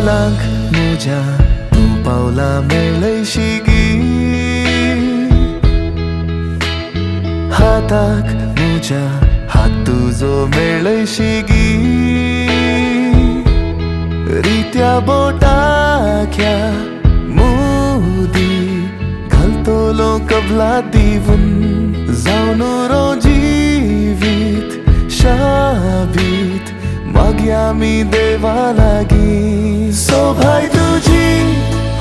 पावलांक म्हज्या तूं पावलां मेळयशिगी हाताक म्हज्या हात तुजो मेळयशिगी रित्या बोटाक ह्या मोदी घालतलो कबलात दिवन जावन रो जिवीत शाबीत मागया आमी देवा लागीं सोभाय तुजी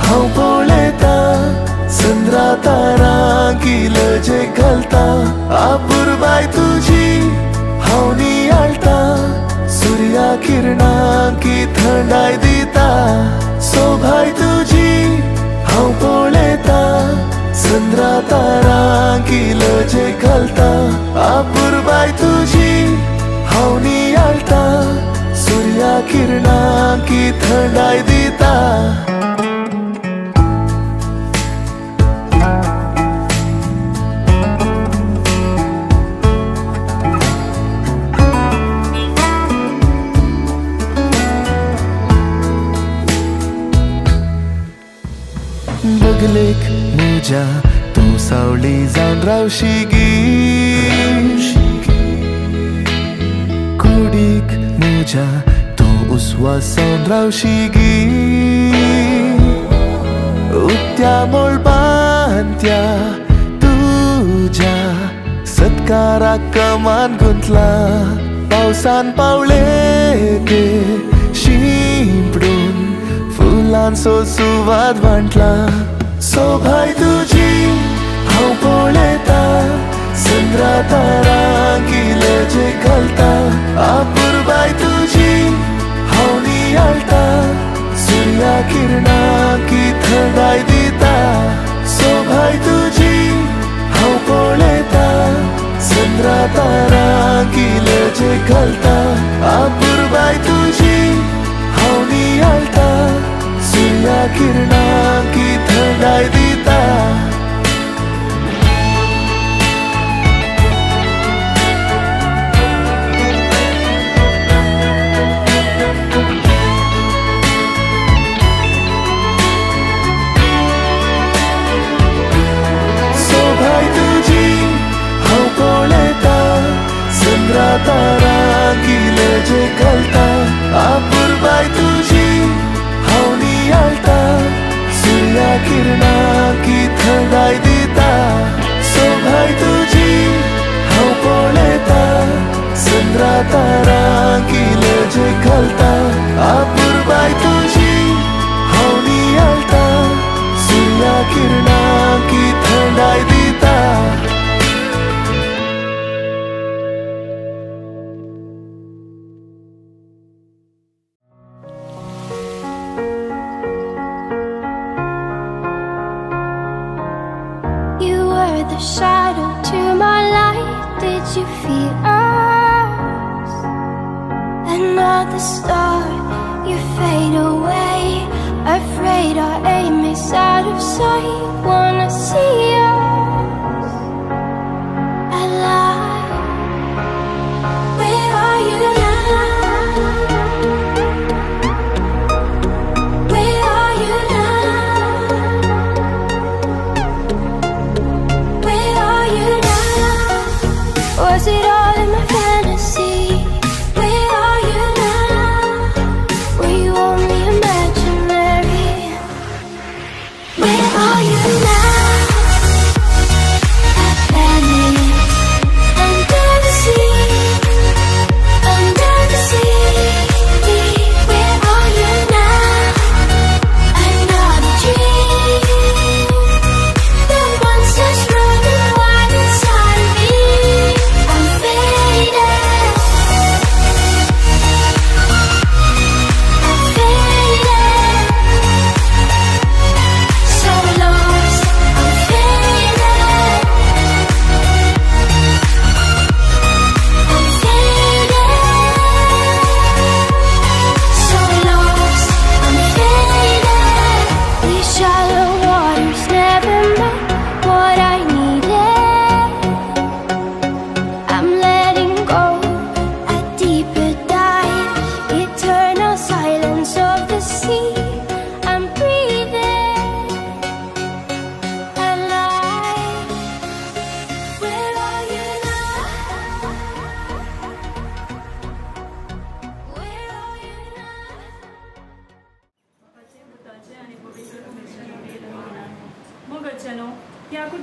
हांव पळयता चंद्रा तारां किलजे घालता आपुरबाय तुजी हांव नियाळटा सूर्या किरणां की थंडाय दिता सोभाय तुजी हांव पळयता चंद्रा तारां किलजे घालता आपुरबाय तुजी हांव नियाळटा सूर्या किरणां की थंडाय दिता बगलेक म्हज्या तूं सावळी जावन रावशिगी कुडीक म्हज्या तूं उस्वास जावन रावशिगी उक्त्या मोळपांत्या तुज्या सत्काराक कमान गुंतला पावसान पावले ते शिंपडून फुलांचो सुवाद वांटला सोभाय तुजी हांव पळयता चंद्रा तारां किलजे घालता आपुरबाय तुजी हांव नियाळटा सूर्या किरणां की थंडाय दिता सोभाय तुजी हांव पळयता चंद्रा तारां किलजे घालता आपुरबाय तुजी हांव नियाळटा सूर्या किरणां की थंडाय दिता सोभाय तुजी हांव पळयता चंद्रा तारां किलजे घालता आपुरबाय तुजी हांव नियाळटा सूर्या किरणां की थंडाय दिता सोभाय तुजी हांव पळयता चंद्रा तारां किलजे घालता आपुरबाय तुजी हांव नियाळटा सूर्या किरणां की थंडाय दिता The shadow to my light, did you feel us? Another star, you fade away. Afraid our aim is out of sight. Wanna see us alive. Where are you now? Where are you now? Was it all in my fantasy? Where are you now? Were you only imaginary? Where are you now?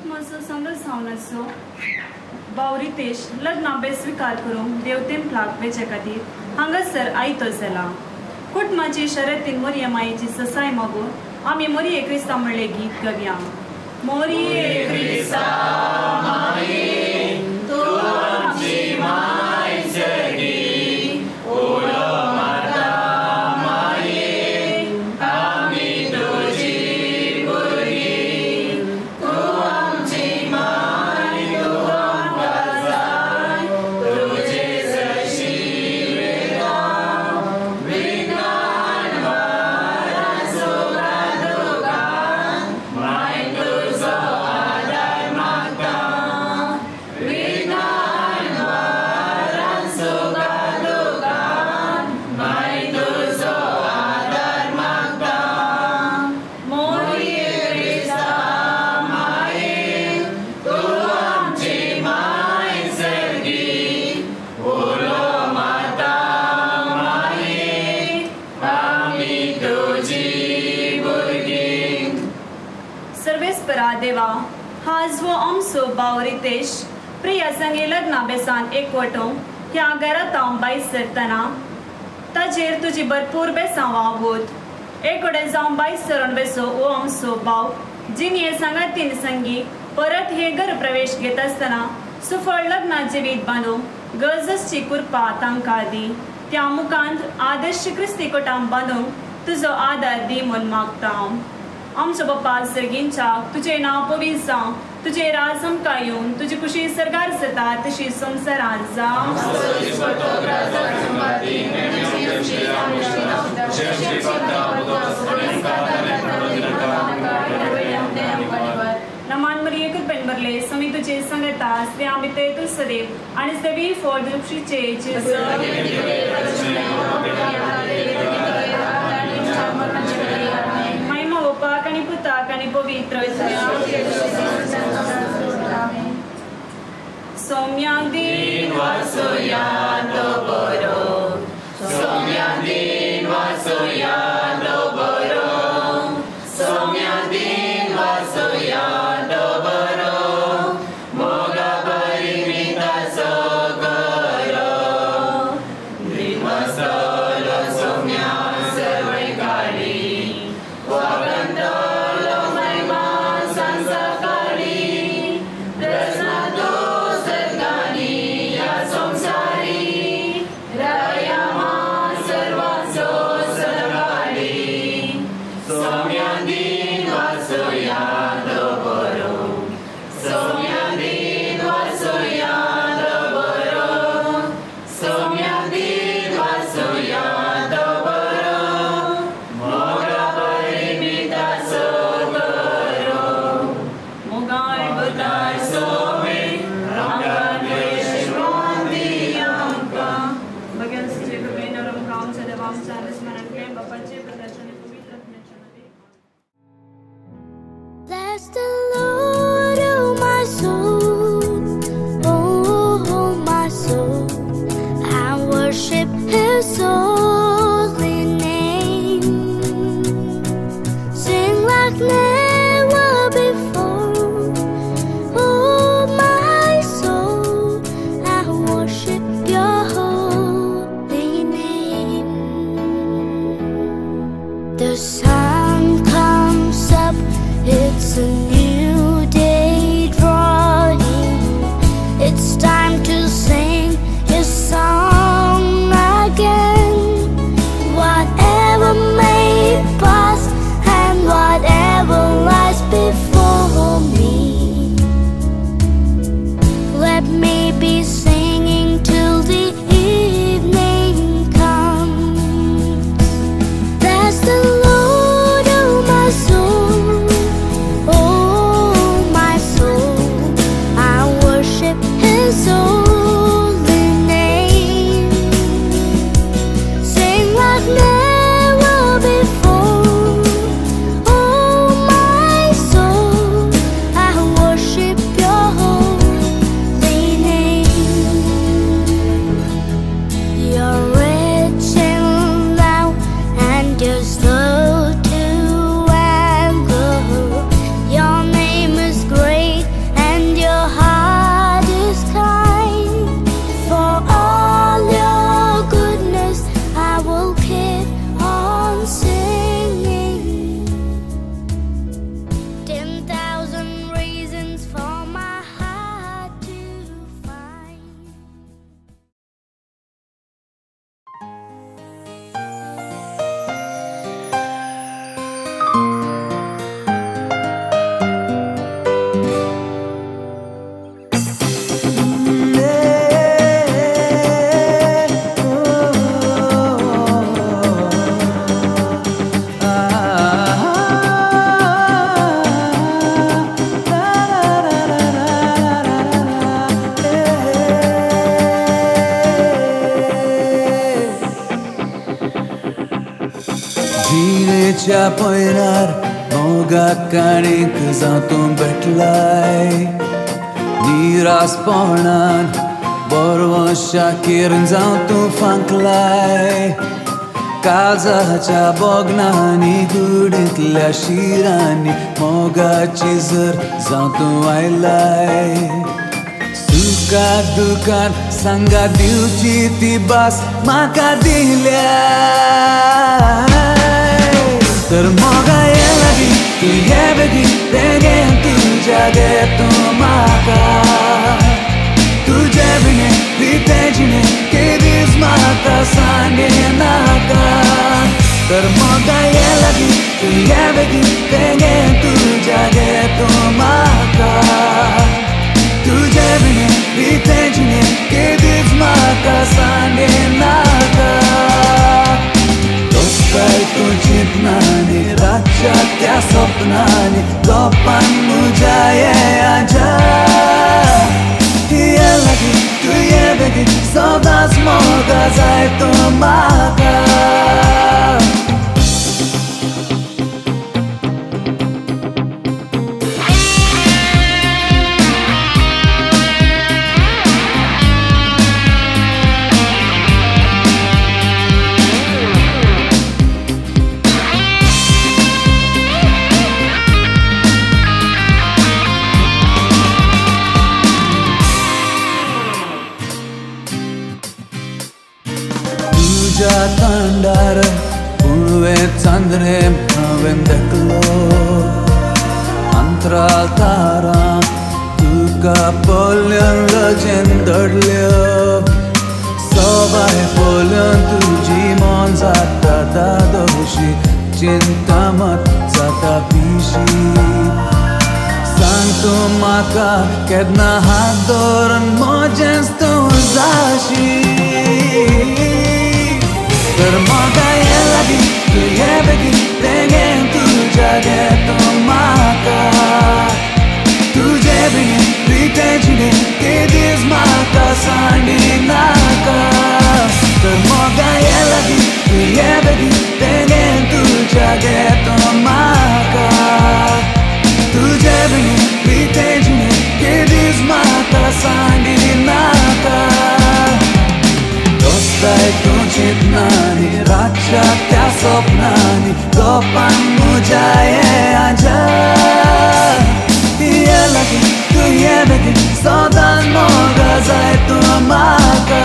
कुटुंबाचो संघ सावनाचो बावरितेश लग्नाबे स्वीकार करूंक देव तेंपलाक वेचे खातीर हांगासर आयतो जाला. कुटुंबाची शर्यतीन मोरये मायेची ससाय मागून आमी मोरये क्रिस्ता म्हणले गीत गावया. मोरये क्रिस्ता माये तू आमची माय सगी ओलो माता माये आमी तुजी भुरगीं तू आमची माय तू आमकां जाय तुजे जशी वेगान विज्ञान वारां सुखान दुखान माय तुजो आदार मागता विज्ञान वारां सुखान दुखान माय तुजो आदार मागता. मोरये क्रिस्ता माये तू आमची माय सर्गी ओलो माता माये आमी तुजी भुरगीं. सर्वेस्परा देवा हाज वो आमचो बावरितेश प्रिया संगे लग्ना बेसान एकवटों ह्या घरात हांव भायर सरतना ताजेर तुजी भरपूर बेसां वावूत एकोडे जावन भायर सरून बेसो ओ आमचो भाव जिणे सांगातीन संगी परत हे घर प्रवेश घेत आसतना सुफळ लग्ना जिवीत बांदूंक गरजसची कृपा तांकां दी. त्या मुखांत आदर्श क्रिस्ती कोटां बांदूंक तुजो आदार दी म्हूण मागता हांव. आमचो बाप्पा सर्गींच्याक तुजें नांव पवित्र जावं तुजें राज आमकां येवन तुजी कुशी सरगार जाता तशी संवसारांत जावं. नमान मरिये कृपेन भरले समी तुजे संगता स्त्रियां भितर तूं सदैव आनी सवी फळ दृश्टीचे महिमा बापाक आनी पुताक आनी पवित्र सौम्याक दीन वासुया तो बरो सौम्याक दीन वासुया तो बरो सौम्याक दीन वासुया तो बरो मोगा बरी मिताचो गरो मसलो सौम्या सर्वै काळी वागंतलो महिमा संसकाळी प्रश्न तो सर्गानी या संसारी च्या पयनार मोगाक काणीक जावं तूं भेटलाय निरासपणान बरवं शाकीर जावं तूं फांकलाय काळजाच्या बोगनांनी कुडींतल्या शिरांनी मोगाची जर जावं तूं आयलाय सुखाक दुखान सांगा दिवची ती भास म्हाका दिल्या तर मोगा ये लागीं तूं ये बेगीन बेगीन तुज्या गे तूं म्हाका तुजे बिने रिते जिणे केदीस म्हाका सांगिनाका तर मोगा ये लागीं तूं ये बेगीन बेगीन तुज्या गे तूं म्हाका तुजे बिने रिते जिणे केदीस म्हाका सांगिनाका दोस्ताय तूं चिंतनांनी रातच्या त्या सपनांनी गोपान म्हज्या येयाच्या ये लागीं तूं ये बेगीन सदांच मोगा जाय तूं म्हाका तुज्या तांडार पुणवे चांद्रेम हांवें देखलो अंतराळ तारां तुका पळोवन लजेन दडल्यो सवाय पळोवन तुजी मन जाता दादोशी चिंता मात जाता पिशी सांग तूं म्हाका केन्ना हात धरून म्हजेंच तूं जाशी तर मोगा ये लागीं तूं ये बेगीन बेगीन तुज्या गे तूं म्हाका तुजे बिने रिते जिणे केदीस म्हाका सांगिनाका तर मोगा ये लागीं तूं ये बेगीन बेगीन तुज्या गे तूं म्हाका तुजे बिने रिते जिणे केदीस म्हाका सांगिनाका दोस्ताय तूं चिंतनांनी रातच्या त्या सपनांनी गोपान म्हज्या येयाच्या ये लागीं तूं ये बेगीन सदांच मोगा जाय तूं म्हाका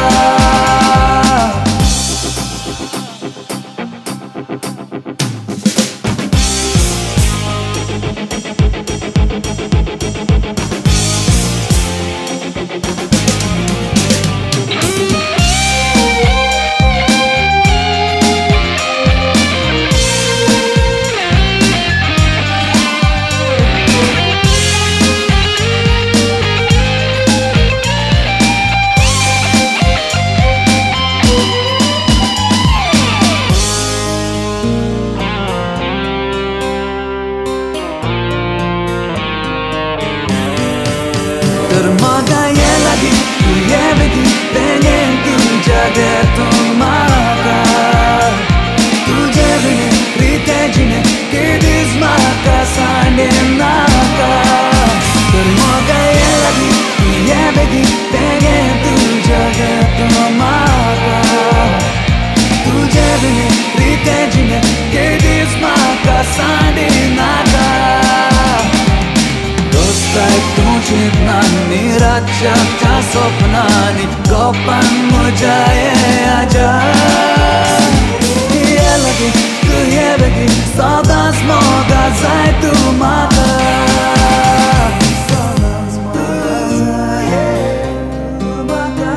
तर मोगा ये लागीं तूं ये बेगीन बेगीन तुज्या गे तूं म्हाका तुजे बिने रिते जिणे केदीस म्हाका सांगिनाका तर मोगा ये लागीं तूं ये बेगीन बेगीन तुज्या गे तूं म्हाका तुजे बिने रिते जिणे केदीस म्हाका सांगिनाका दोस्ताय तूं चिंतनांनी रातच्या त्या सपनांनी गोपान म्हज्या येयाच्या ये लागीं तूं ये बेगीन सदांच मोगा जाय तूं म्हाका सदांच मोगा जाय तूं म्हाका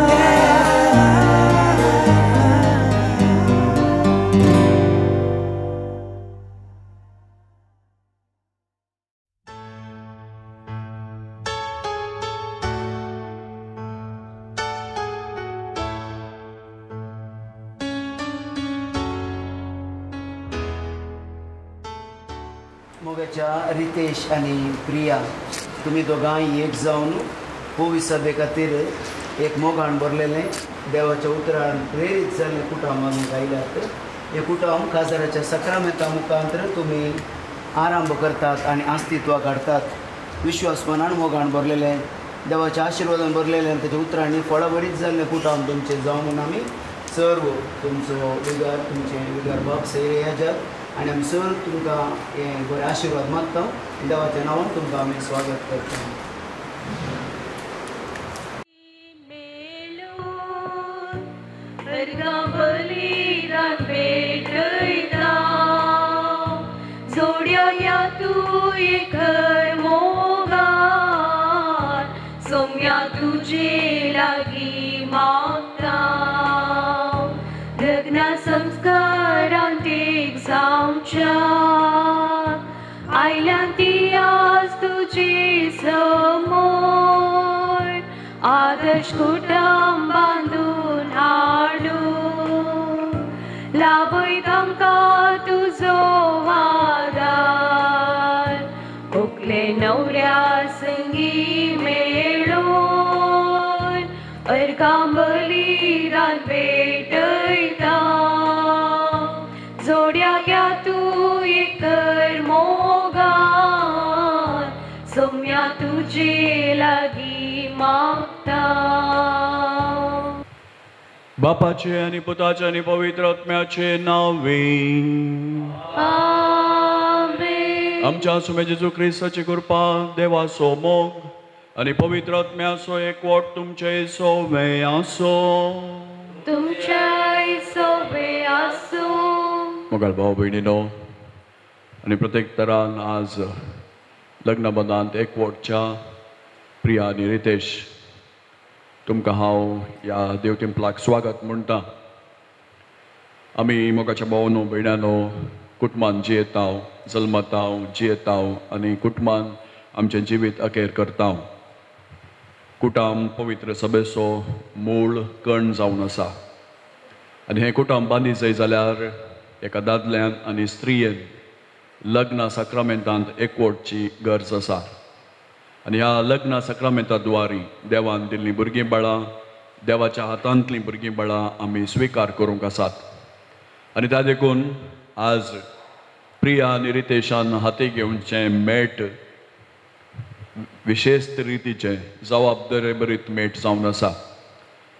मोगाच्या रितेश आणि प्रिया तुम्ही दोगांय एक जावन पोवी सभे खातीर एक मोगाण बरलेलें देवाच्या उतरान प्रेरीत जाल्लें कुटां मागूंक आयल्यात हे कुटुंब खासदाराच्या सक्रमेता मुखांतर तुम्ही आरंभ करतात आणि अस्तित्वाक हाडतात विश्वास मनान मोगान भरलेले देवाच्या आशिर्वादान भरलेले आणि त्याच्या उतरांनी फळावळीत जाल्ले कुटुंब तुमचे जावं म्हणून आमी सर्व तुमचो विगार तुमचे विगार बाप सैरे याच्यात आणि आमी सर्व तुमकां हे बरे आशिर्वाद मागता देवाच्या नांवान तुमकां आमी स्वागत करता तुझे लागी मागता लग्न संस्कारांत एक जावच्या आयल्यान ती आज तुझे समोर आदर्श कुटुंब बांधून हाडू लाभय तांकां तुजो वादार उकले नवऱ्या संगी मेळून अर्गां बलिदान भेटयता जोड्याक या तूं एकर मोगान सोम्या तुजे लागी मागता बापाचे आणि पुताचे आणि पवित्र आत्म्याचे नावे आमच्या सुमे जेजू ख्रिस्ताची कृपा देवाचो मोग आणि पवित्र आत्म्याचो एकवट तुमचे सोवे आसो तुमचे सोवे आसो मोगाळ भाव भयणीनो आणि प्रत्येक तरान आज लग्नबंधांत एकवटच्या प्रिया आणि रितेश तुमकां हांव या देव टेंपलाक स्वागत म्हणटा आमी मोगाच्या भावनो भयणानो कुटुंबान जियेताव जल्मताव जियेताव आनी कुटुंबान आमचें जिवीत अखेर करता कुटुंब पवित्र सभेचो मूळ कण जावन आसा आनी हें कुटुंब बांदी जाय जाल्यार एका दादल्यान आनी स्त्रियेन लग्न सक्रामेंतांत एकवटची गरज आसा आनी ह्या लग्न सक्रामेंता द्वारी देवान दिल्लीं भुरगीं बाळां देवाच्या हातांतलीं भुरगीं बाळां आमी स्विकार करूंक आसात आनी त्या देखून आज प्रिया आनी रितेशान हाती घेवचें मेट विशेष रितीचें जबाबदारी बरीत मेट जावन आसा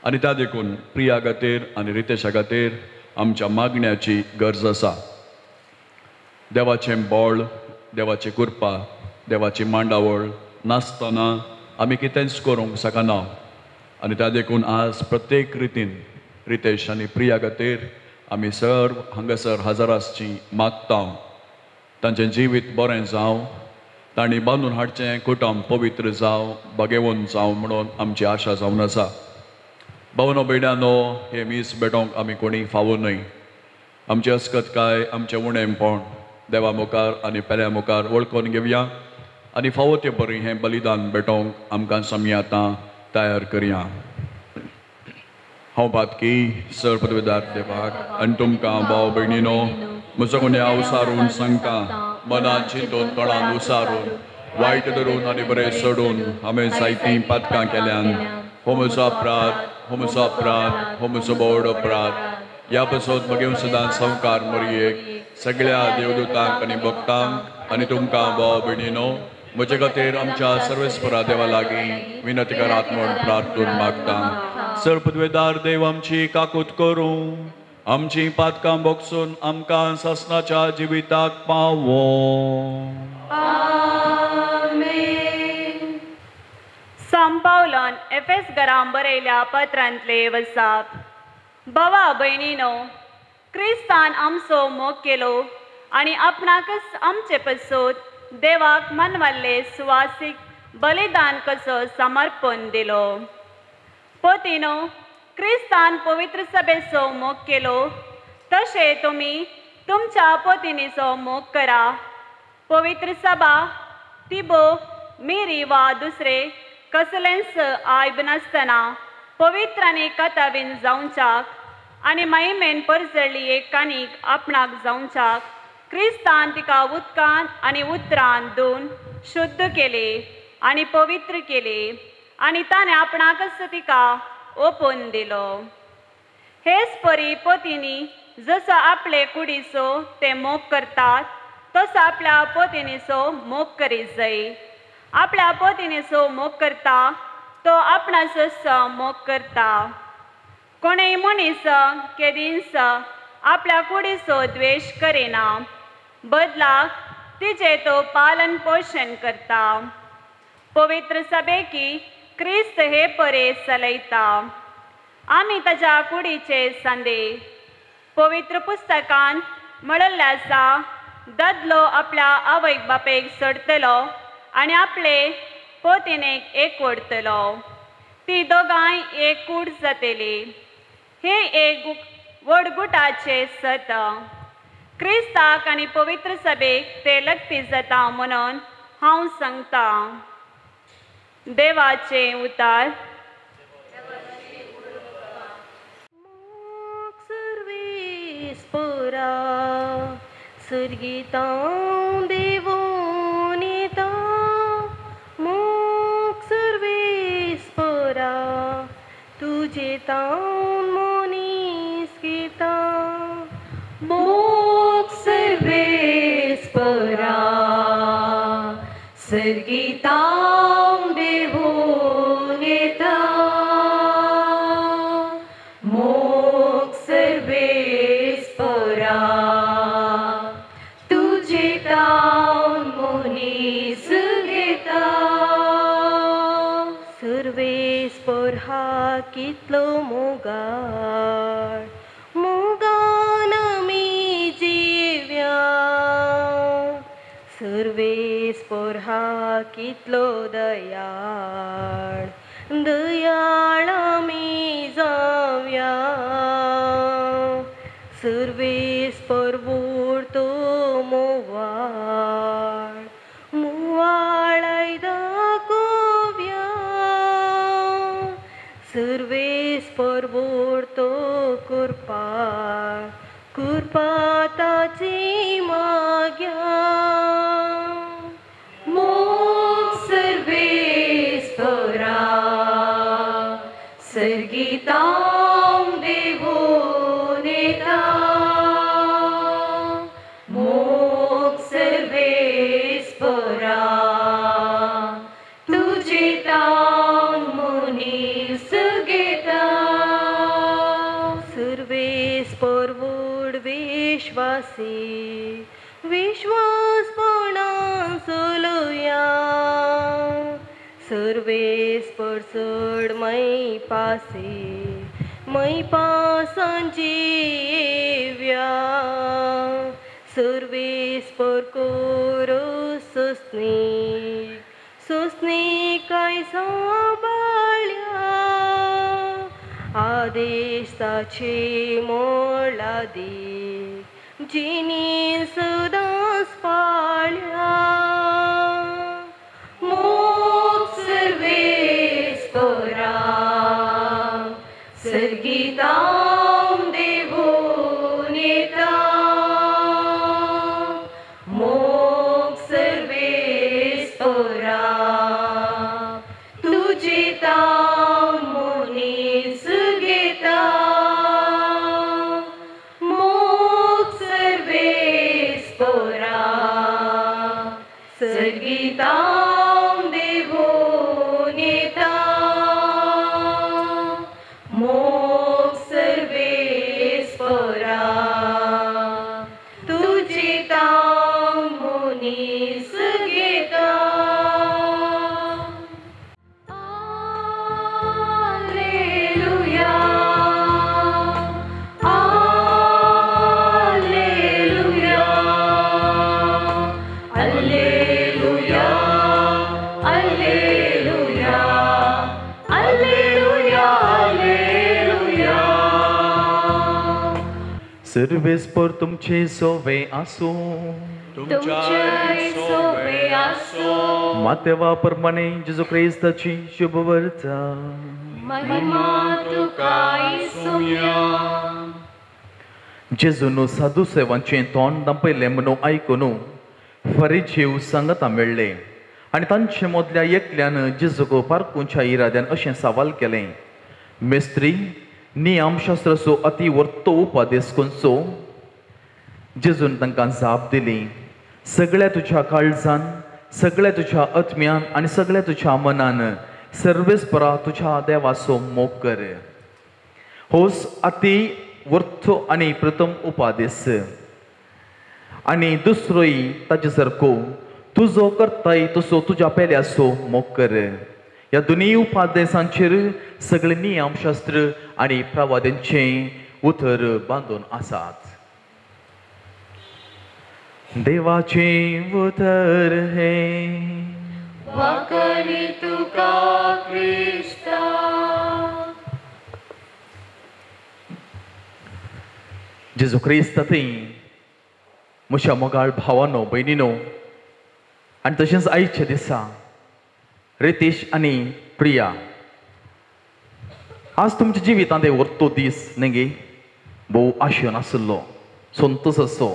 आनी त्या देखून प्रिया खातीर आनी रितेशा खातीर आमच्या मागण्याची गरज आसा देवाचें बोळ देवाची कृपा देवाची मांडावळ नासतना आमी कितेंच करूंक शकना आनी त्या देखून आज प्रत्येक रितीन रितेश आनी प्रिया खातीर आमी सर्व हांगासर हजर आसची मागता तांचें जिवीत बरें जावं तांणी बांदून हाडचें कुटुंब पवित्र जावं बागेवून जावं म्हणून आमची आशा जावन आसा भावनो भयणानो हे मीस भेटोवंक आमी कोणी फावो न्हय आमची अस्कतकाय आमचें उणेंपण देवा मुखार आनी पेल्या मुखार वळखून घेवया आनी फावो ते बरी हें बलिदान भेटोवंक आमकां समी आतां तयार करया हांव पातकी सर पदवीदार देवाक आनी तुमकां भाव भयणीनो म्हजो गुन्या उसारून सांगता मनान चिंतून तोंडान उसारून वायट धरून आनी बरें सोडून हांवें जायतीं पातकां केल्यान हो म्हजो अपराध हो म्हजो अपराध हो म्हजो बोड अपराध ह्या पासून मागीर सदां संवकार मरयेक सगळ्या देवदूतांक आनी भक्तांक आनी तुमकां भाव भयणीनो म्हजे खातीर आमच्या सर्वेस्परा देवा लागीं विनती करात म्हूण प्रार्थून मागता सर पदवेदार देव आमची काकूत करूं आमची पातकां बोगसून आमकां ससनाच्या जिविताक पावो सांपावलन एफएस घरां बरयल्या पत्रांतले वसाप भावा भयणीनो क्रिस्तान आमचो मोग केलो आनी आपणाकच आमचे पसून देवाक मनवाल्ले सुवासीक बलिदान कसो समर्पण दिलो पोतिनो क्रिस्तान पवित्र सभेचो मोग केलो तशें तुमी तुमच्या पोतिनीचो मोग करा पवित्र सभा तिबो मिरी वा दुसरे कसलेंच आयब नासतना पवित्र आनी कथावीन जावच्याक आनी महिमेन परजळ्ळी एक कानीक आपणाक जावच्याक क्रिस्तान तिका उदकान आनी उतरान धुवन शुद्ध केले आनी पवित्र केले आनी ताणें आपणाकच तिका ओपून दिलो हेच परी पोतींनी जसो आपले कुडीचो ते मोग करतात तसो आपल्या पोतींनीचो मोग करीत जाय. आपल्या पोतींनीचो मोग करता तो आपणाचोच मोग करता. कोणेय मनीस केदींच आपल्या कुडीचो द्वेष करिना, बदलाक तिचे तो पालन पोषण करता. पवित्र सभेकी क्रिस्त हे परे चलयता. आमी ताच्या कुडीचे सांदे. पवित्र पुस्तकान म्हणलें आसा, ददलो आपल्या आवयक बापेक सोडटलो आनी आपले पोतिनेक एकवडटलो. ती दोगांय एक कूड जातली. हे एक वडगुटाचे सत. क्रिस्ताक आनी पवित्र सभेक ते लक्ती जाता म्हणून हांव सांगता. देवाचे उतार. सर्वेस्परा सर्गितां देवों नेता, मोग सर्वेस्परा तुझे तां मोनीस गीता. मोग सर्वेस्परा सर्गितां देवों नेता, मोग सर्वेस्परा तुझे तां मोनीस गीता. सर्वेस्पर हा कितलो मोगाळ, मोगान आमी जिव्या. सर्वेस्पर हा कितलो दयाळ, दयाळ आमी जाव्या. सर्वेस्पर वोडतो मोवाळ, मोवाळाय दाखोव्या. सर्वेस्पर वोडतो कुरपा, कुरपा ताची माग्या. मोग सर्वेस्परा सर्गितां देवों नेता, मोग सर्वेस्परा तुझे तां मोनीस गीता. सर्वेस्पर वोड विश्वासी, विश्वासपणान चलुया. सर्वेस्पर चड मै पासे, मै पासांची येव्या. सर्वेस्पर कोरो सोसनीक, सोसनीक काय सांबाळ्या. आदेश ताचे मोळा दे, जिनी सदांच पाळ्या. मोग सर्वेस्परा सर्गितां देवों नेता, मोग सर्वेस्परा तुझे तां मोनीस गीता. मोग सर्वेस्परा सर्गितां देवों नेता, मोग सर्वेस्परा तुझे तां मोनीस Gita. Alleluia, Alleluia, Alleluia, Alleluia, Alleluia, Alleluia. सर्वेस्पर तुमचे सोवे आसो, तुमचे सोवे आसो. मातेवा प्रमाणे जेजू ख्रिस्ताची शुभ वार्ता. महिमा तुका येसुया. जेजून साधू सेवांचे तोंड दांपयले म्हणून आयकून फरीजीव सांगता मेळ्ळे आनी तांचे मदल्या एकल्यान जेजूक पारखुच्या इराद्यान अशें सवाल केलें, मेस्त्री नियमशास्त्राचो अति वर्तो उपादेश कोणचो जेजून तांकां जाप दिली, सगळ्या तुज्या काळजान, सगळ्या तुज्या आत्म्यान आनी सगळ्या तुज्या मनान सर्वेस्परा तुज्या देवाचो मोग कर. होस अति वर्तो आनी प्रथम उपादेश. आनी दुसरोय ताचे सारको तुजो करताय तसो तुज्या पेल्याचो मोग कर. ह्या दोनी उपादेशांचेर सगळे नियमशास्त्र आनी प्रवाद्यांचे उतर बांदून आसात. देवाचे उतर हे वाकरी तुका क्रिस्ता. जेजू क्रिस्त थंय म्हज्या मोगाळ भावानो भयणीनो आनी तशेंच आयच्या दिसा रितेश आनी प्रिया आज तुमच्या जिवितांत हे वर्तो दीस न्ही भोव आशेन आसलो, संतोश असो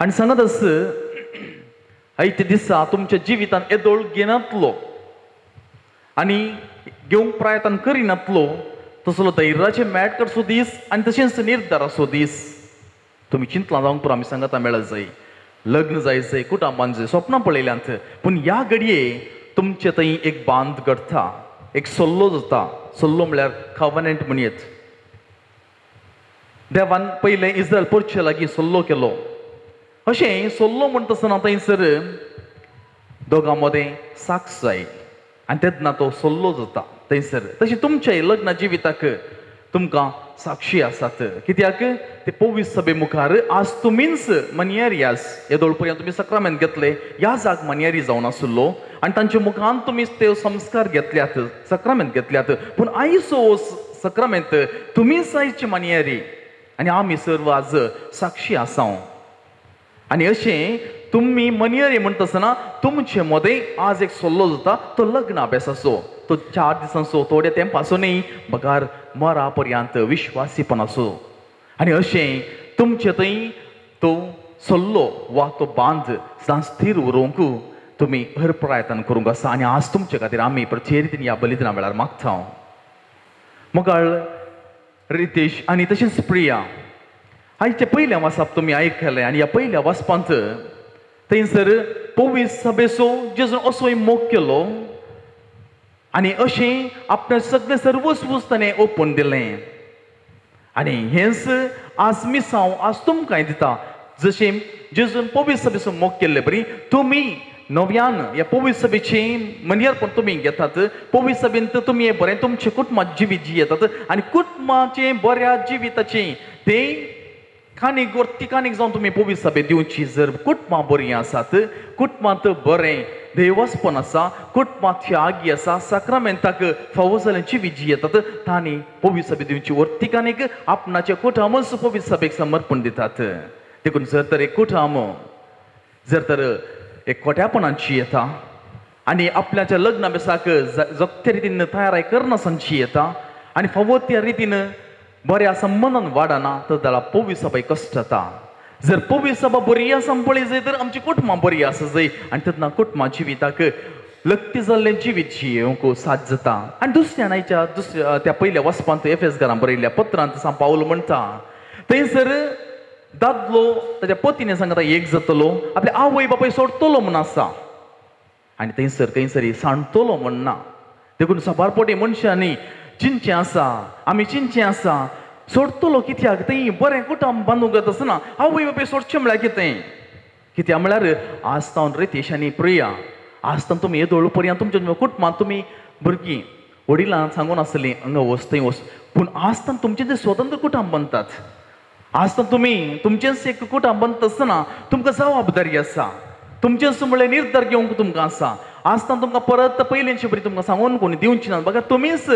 आनी सांगत आस आयच्या दिसा तुमच्या जिवितांत येदोळ घेनातलो आनी घेवंक प्रयत्न करिनातलो तसलो धैर्याचे मेळ करचो दीस आनी तशेंच निर्धाराचो दीस. तुमी चिंतलां जावंक पुरो आमी सांगता मेळत जाय, लग्न जायचंय, कुटुंबान जाय, स्वप्नां पळयल्यांत, पूण ह्या घडये तुमचे थंय एक बांद घडटा, एक सल्लो जाता. सल्लो म्हळ्यार कॉव्हनंट म्हणयत. देवान पयलें इस्रायल परचे लागीं सल्लो केलो. अशें सल्लो म्हणटा आसतना थंयसर दोगां मदें साक्ष जाय आनी तेन्ना तो सल्लो जाता थंयसर. तशें तुमच्या लग्न जिविताक तुमकां साक्षी आसात. कित्याक ते पवित्र सभे मुखार आज तुमीच मनियारी आस. येदोळ पर्यंत तुमी सक्रामेंत घेतले, ह्या जाग मनियारी जावन आसलो आनी तांच्या मुखान तुमी ते संस्कार घेतल्यात, सक्रामेंत घेतल्यात. पूण आयचो सक्रामेंत तुमीच आयची मनियारी आनी आमी सर्व आज साक्षी आसा. आनी अशें तुमी मनियारी म्हणटा आसतना तुमचे मदें आज एक सल्लो जाता, तो लग्न अभ्यासाचो. तो 4 दिसांचो, थोड्या तेंपाचो न्ही, बगार मरा पर्यंत विश्वासीपणाचो. आनी अशें तुमचे थंय तो सल्लो वा तो बांद स्थिर उरोवंक तुमी हर प्रयत्न करूंक आसा. आनी आज तुमचे खातीर आमी प्रचे रितीन ह्या बलिदाना वेळार मागता. मोगाळ रितेश आनी तशेंच प्रिया, आयच्या पयल्या वासाप तुमी आयकलें आनी ह्या पयल्या वाचपांत थंयसर पवित्र सभेचो जेजून असोय मोग केलो आनी अशें आपणें सगळें सर्वस्वूच ताणें ओपून दिलें. आनी हेंच आज मिसांव आज तुमकांय दिता. जशें जेजून पवित्र सभेचो मोग केल्ले बरी तुमी नव्यान ह्या पवित्र सभेचें मनियारपण तुमी घेतात. पवित्र सभेंत तुमी हें बरें तुमचें कुटुंबाचें जिवीत जियेतात आनी कुटुंबाचें बऱ्या जिविताचें तें काणीक वर्तिकानीक जावन तुमी पवित्र सभेक दिवची. जर कुटुंबां बरीं आसात, कुटुंबांत बरें देवस्पण आसा, कुटुंबांत त्यागी आसा, सक्रामेंताक फावो जाल्लें जिवीत जियेतात, तांणी पवित्र सभेक दिवची. वर्तिकानीक आपणाचें कुटुंबच पवित्र सभेक समर्पण दितात. देखून जर तर एक कुटुंब जर तर एक खोट्यापणांची येता आनी आपल्याच्या लग्न अभ्यासाक जगते रितीन तयाराय करनासतना येता आनी फावो त्या रितीन बऱ्या संबंधान वाडना तर ताला पवित्र सभा कश्ट जाता. जर पवित्र सभा बरी आसा पळय जाय तर आमची कुटुंबां बरी आसा जाय आनी तेन्ना कुटुंबा जिविताक लक्ती जाल्लें जिवीत जियोवंक साथ जाता. आनी दुसऱ्यान आयच्या त्या पयल्या वचपांत एफेसकारां बरयल्ल्या पत्रांत सांग पावलो म्हणटा थंयसर दादलो ताच्या पतीने सांगता एक जातलो, आपल्या आवय बापूय सोडतलो म्हण आसा आनी थंयसर खंयसरी सांडतलो म्हणना. देखून सबारपोटी मनशांनी चिंतचें आसा, आमी चिंतचें आसा सोडतलो कित्याक थंय बरें कुटुंब बांदूंक येता आसतना आवय बापूय सोडचें म्हळ्यार कितें. कित्याक म्हळ्यार आज तावन रितेश आनी प्रिया आज तावन तुमी येदोळ पर्यंत तुमच्या कुटुंबांत तुमी भुरगीं वडिलां सांगून आसलीं हांगा वच थंय वच, पूण आज तावन तुमचें तें स्वतंत्र कुटुंब बांदतात. आज तर तुमी तुमचेंच एक कुटुंब बांदता आसतना तुमकां जबाबदारी आसा, तुमचेंच म्हणल्यार निर्धार घेवंक तुमकां आसा. आज तर तुमकां परत पयलींची बरी तुमकां सांगून कोणी दिवची ना. बघा तुमीच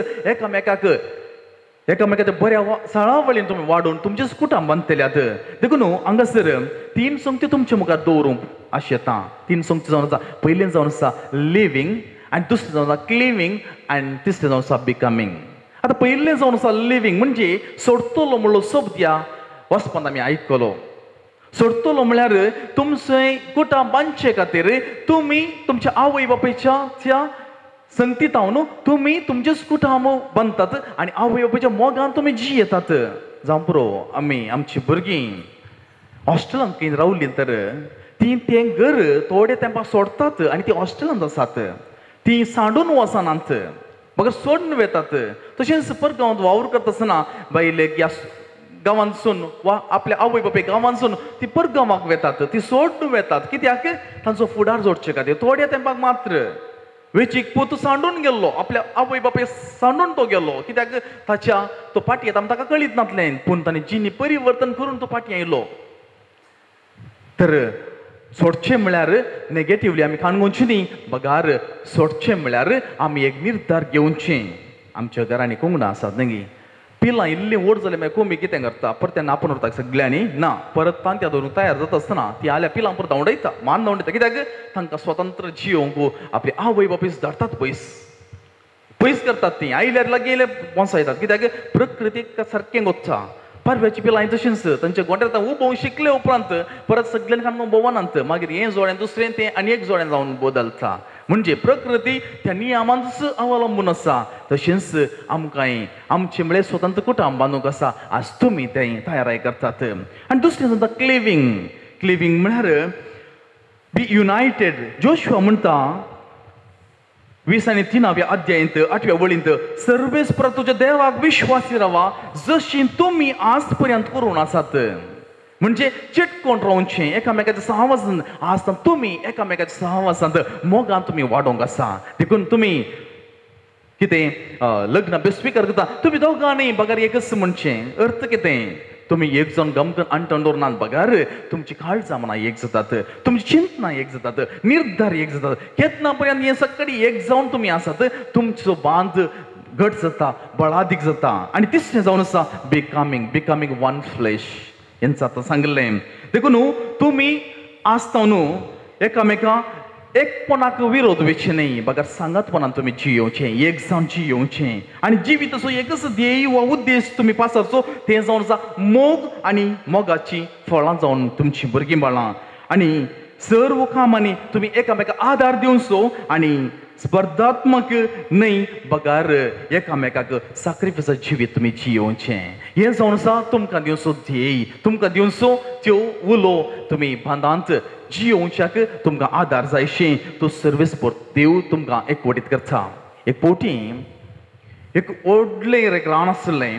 एकामेकाच्या बऱ्या सळावळीन तुमी वाडून तुमचेच कुटुंब बांदतल्यात. देखून हांगासर 3 संगती तुमच्या मुखार दवरूंक आशेता. 3 संगती जावन आसा, पयलें जावन आसा लिव्हिंग आनी दुसरें जावन आसा क्लिविंग आनी तिसरें जावन आसा बिकमिंग. आतां पयलें जावन आसा लिव्हिंग म्हणजे सोडतलो म्हणलो शब्द या वचपांत आमी आयकलो. सोडतलो म्हळ्यार तुमचें कुटुंब बांदचे खातीर तुमी तुमच्या आवय बापायच्या त्या संगती न्हू तुमी तुमचेच कुटुंब बांदतात आनी आवय बापायच्या मोगान तुमी जी येतात जावं पुरो आमी आमची भुरगीं हॉस्टेलांत खंय रावलीं तर ती तें घर थोडे तेंपाक सोडतात आनी ती हॉस्टेलांत आसात ती सांडून वचनात म्हाका सोडून वेतात तशेंच परगांवांत वावर करता आसतना बायले ह्या गांवांतसून वा आपल्या आवय बापाय गांवांतसून ती परगांवाक वेतात ती सोडून वेतात कित्याक तांचो फुडार जोडचे खातीर थोड्या तेंपाक मात्र वेचीक पूत सांडून गेल्लो आपल्या आवय बापाय सांडून तो गेलो कित्याक ताच्या तो पाटी येता ताका कळीत नासलें पूण ताणें जिणी परिवर्तन करून तो पाटी आयलो तर सोडचें म्हळ्यार नेगेटिव्हली आमी काणगोवची न्ही बगार सोडचें म्हळ्यार आमी एक निर्धार घेवचें आमच्या घरांनी कोंगणां आसात न्ही पिलां इल्लीं व्हड जालें मागीर कोमी कितें करता परत तेन्ना आपण उरता सगळ्यांनी ना परत तांत्या धरून तयार जाता आसतना ती आल्या पिलां परत धांवडयता मान धांवडयता कित्याक तांकां स्वतंत्र जियोंक आपली आवय बापाय धाडटात पयस करतात ती आयल्यार लागीं बोंसा येतात कित्याक प्रकृतीक सारकें गोत्ता पारव्याची पिलां तशींच तांच्या गोंड्यार उबोवंक शिकले उपरांत परत सगळ्यांक बोवानांत मागीर हें जोड्यान दुसरें तें आनी एक जोड्यान जावन बदलता म्हणजे प्रकृती त्या नियमांच अवलंबून आसा तशेंच आमकांय आमचे म्हळ्यार स्वतंत्र कुटुंब बांदूंक आसा आज तुमी तें तयाराय करतात आनी दुसरें जाता क्लिविंग म्हळ्यार बी युनायटेड जोशुआ म्हणटा 20 आनी 3 अध्यायांत 8व्या वळींत सर्वेस तुझ्या देवाक विश्वासी रावा जशी तुमी आज पर्यंत करून आसात म्हणजे चिटकोन रावचें एकामेकाच्या सहवासान आज तुमी एकामेकाच्या सहवासांत मोगान तुमी वाडोवंक आसा देखून तुमी कितें लग्न बेस्वीकार करता तुमी दोगांनी बगार एकच म्हणचें अर्थ कितें तुमी एक जण गमकन अंटण दवरनात बगार तुमची काळजां मनां एक जातात तुमची चिंतनां एक जातात निर्धार एक जातात केन्ना पर्यंत हें सगळी एक जावन तुमी आसात तुमचो बांद घट जाता बळादीक जाता आनी तिसरें जावन आसा बिकमिंग वन फ्लेश हेंच आतां सांगलें देखून तुमी आसता न्हू एकामेका एकपणाक विरोध वेचे न्ही बगार सांगातपणान तुमी जियोवचें एक जावन जियोवचें आनी जिविताचो एकच ध्येय वा उद्देश तुमी पासरचो तें जावन आसा मोग आनी मोगाची फळां जावन तुमचीं भुरगीं बाळां आनी सर्व कामांनी तुमी एकामेकाक आदार दिवचो आनी स्पर्धात्मक न्हय बगार एकामेकाक सॅक्रिफायस जिवीत तुमी जियोवचें हें जावन आसा तुमकां दिवचो ध्येय तुमकां दिवचो त्यो उलो तुमी बांदांत जियोवच्याक तुमकां आदार जायशें तो सर्वेस देव तुमकां एकवटीत करता एक फावटी एक व्हडलें एक रान आसलें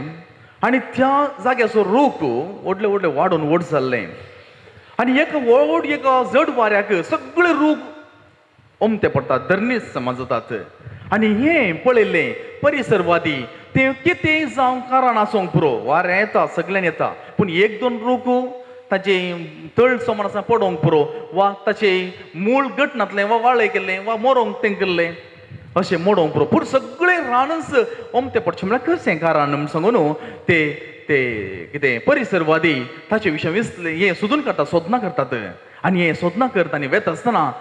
आनी त्या जाग्याचो रूख व्हडलें वाडून व्हड जाल्लें आनी एक जड वाऱ्याक सगळे रूख ओमते पडतात धर्नीस समज जातात आनी हें पळयल्लें परिसरवादी तें कितें जावं कारण आसूंक पुरो वारें येता सगळ्यांक येता पूण एक दोन रूख ताचे तळ समोर आसा पडोवंक पुरो वा ताचे मूळ घट नासलें वा वाळय केल्लें वा मरोवंक तें केल्लें अशें मोडोवंक पुरो पूण सगळें रानच ओमतें पडचें म्हळ्यार कशें कारण म्हण सांगून ते कितें परिसरवादी ताचे विशय हें सोदून काडटात सोदना करतात आनी हें सोदना करता आनी वेता आसतना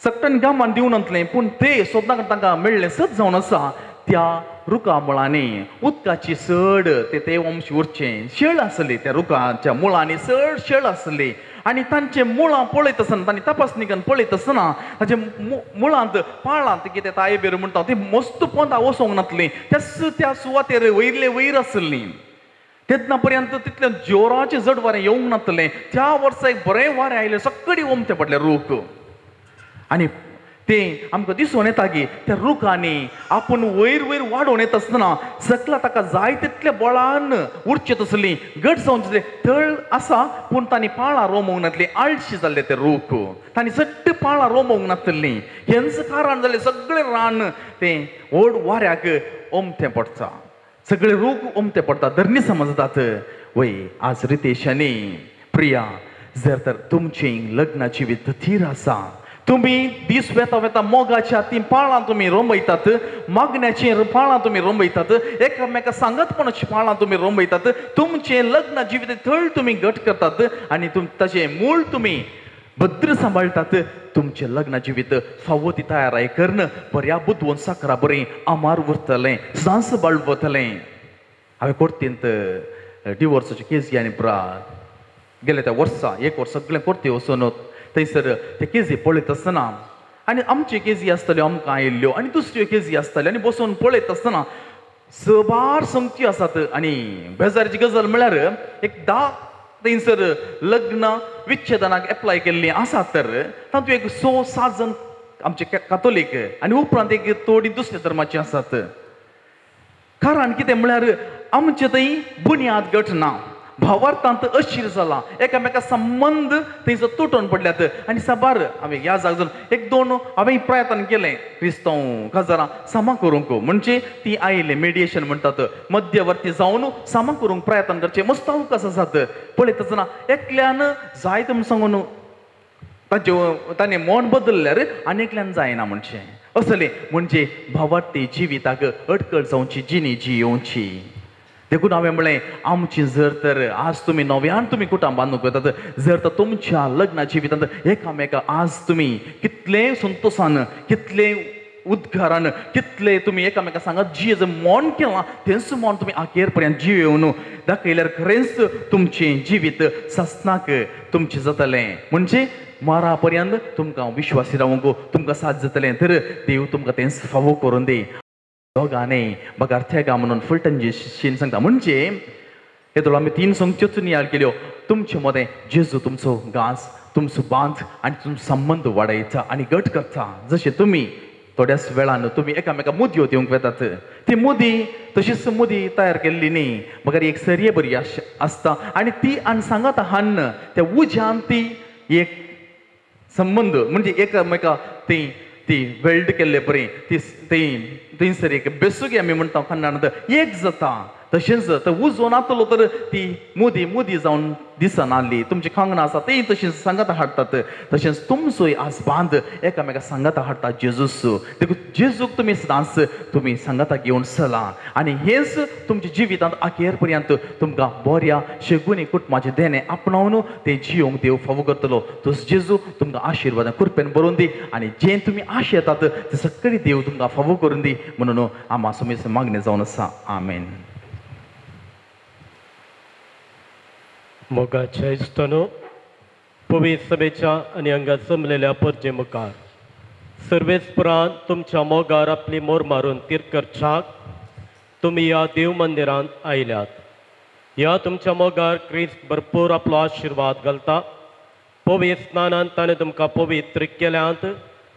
सक्तन गांवांत दिवन नासलें पूण ते सोदना करता तांकां मेळ्ळें सत जावन आसा त्या रुखा मुळांनी उदकाची सड ते वंश उरचें शेळ आसली त्या रुखाच्या मुळांनी चड शेळ आसली आनी तांचे मुळां पळयत आसतना तांणी तपासणी करून पळयत आसतना ताचे मुळांत पाळांत कितें तायबेर म्हणटा ती मस्त पोंदां वचोंक नासलीं त्या सुवातेर वयर आसलीं तेन्ना पर्यंत तितलें जोराचें जड वारें येवंक नासलें त्या वर्सा एक बरें वारें आयलें सगळीं ओमते पडलें रूख आनी तें आमकां दिसून येता की त्या रुखांनी आपूण वयर वाडोवन येता आसतना सकला ताका जाय तितल्या बळान उरचें तसलीं घट जावन तळ आसा पूण तांणी पाळां रोमोवंक नासलीं आळशी जाल्ले ते रूख तांणी सट्ट पाळां रोमोवंक नासलीं हेंच कारण जालें सगळें रान तें व्हड वाऱ्याक ओमतें पडटा सगळे रूख ओमते पडटा धर्नी समजतात वय आज रितेशांनी प्रिया जर तर तुमचें लग्नाची विथ थीर आसा तुम्ही दीस वेता मोगाच्या ती पाळां तुम्ही रोंबयतात मागण्याची पाळां तुम्ही रोंबयतात एकामेका सांगतपणाची पाळां तुम्ही रोंबयतात तुमचे लग्न जिवीत थळ तुम्ही घट करतात आनी ताचे मूळ तुम्ही भद्र सांबाळटात तुमचे लग्न जिवीत फावो ती तयाराय करण बऱ्या बुदवून साकरा बरें अमार उरतलें सांस बाळवतलें हांवें कोर्तेंत डिवोर्साची केस आनी पुरा गेल्या त्या वर्सा एक वर्स सगळें कोर्ते वचून थंयसर ते केजी पळयत आसतना आनी आमच्यो केजी आसतल्यो आमकां आयिल्ल्यो आनी दुसऱ्यो केजी आसतल्यो आनी बसून पळयत आसतना सबार संगत्यो आसात आनी बेजारीची गजाल म्हळ्यार एक 10 थंयसर लग्न विच्छेदनाक एप्लाय केल्लीं आसात तर तातूंत एक 6-7 जण आमचे कातोलीक आनी उपरांत एक थोडी दुसऱ्या धर्माची आसात. कारण कितें म्हळ्यार आमचे थंय बुन्याद गट ना, भावार्थांत अशीर जाला, एकामेका संबंध थंयसर तुटून पडल्यात आनी साबार हांवें ह्या जागेर 1-2 हांवें प्रयत्न केलें क्रिस्तांव काजारां सामा करूंक, म्हणजे ती आयले मेडिएशन म्हणटात, मध्यवर्ती जावन सामा करूंक प्रयत्न करचे मस्त अवकाश आसात. पळयत आसतना एकल्यान जायत म्हूण सांगून ताणें मन बदलल्यार आनीकल्यान जायना म्हणचें असलें, म्हणजे भावार्थी जिविताक अडखळ जावची जिणेची येवची. देखून हांवें म्हळें आमची जर तर आज तुमी नव्यान तुमी कुटां बांदूंक वतात, जर तर तुमच्या लग्ना जिवितांत एकामेका आज तुमी कितले संतोशान, कितले उद्गारान, कितले तुमी एकामेका सांगात जी मोन केलां तेंच मोन तुमी आखेर पर्यंत जियेवन दाखयल्यार खरेंच तुमचें जिवीत सस्नाक तुमचें जातलें, म्हणजे मरा पर्यंत तुमकां विश्वासी रावूंक तुमकां साथ जातलें. तर देव तुमकां तेंच फावो करून दी. दोगांनी बगार थेगा म्हणून फुलटनजीशीन सांगता, म्हणजे येदोळ आमी 3 संगत्योच नियाळ केल्यो. तुमचे मदें जेजू तुमचो गास, तुमचो बांध आनी तुमचो संबंध वाडयता आनी घट करता. जशें तुमी थोड्याच वेळान तुमी एकामेका मुदयो दिवंक वेतात, ती मुदी तशीच मुदी तयार केल्ली न्ही, बगार एक सरये बरी आसता आनी ती आनी सांगात हान्न त्या उज्यान ती एक संबंध, म्हणजे एकामेका ती वेल्ड केल्ले बरें थंयसर एक बेसुगी आमी म्हणटा कन्नडांत एक जाता. तशेंच उजो नातलो तर ती मुदी जावन दिसनाली. तुमची खांगणां आसा तीं तशींच सांगात हाडटात. तशेंच तुमचोय आज बांद एकामेका सांगात हाडटा जेजूस. देखून जेजूक तुमी सदांच तुमी सांगाताक घेवन चला आनी हेंच तुमच्या जिवितांत आखेर पर्यंत तुमकां बऱ्या शेगुनी कुटुंबाचें देणें आपणावन तें जियोंक देव फावो करतलो. तोच जेजू तुमकां आशिर्वादां कृपेन भरून दी आनी जें तुमी आश येतात तें सगळें देव तुमकां फावो करून दी म्हणून आमा समेत मागणें जावन आसा. आमेन. मोगाच्या इश्टानो, पवित्र सभेच्या आनी हांगा जमलेल्या परजे मुखार सर्वेस्परान तुमच्या मोगार आपली मोर मारून तीर करच्याक तुमी ह्या देव मंदिरांत आयल्यात. ह्या तुमच्या मोगार क्रिस्त भरपूर आपलो आशिर्वाद घालता. पवित्र स्नानान ताणें तुमकां पवित्र केल्यांत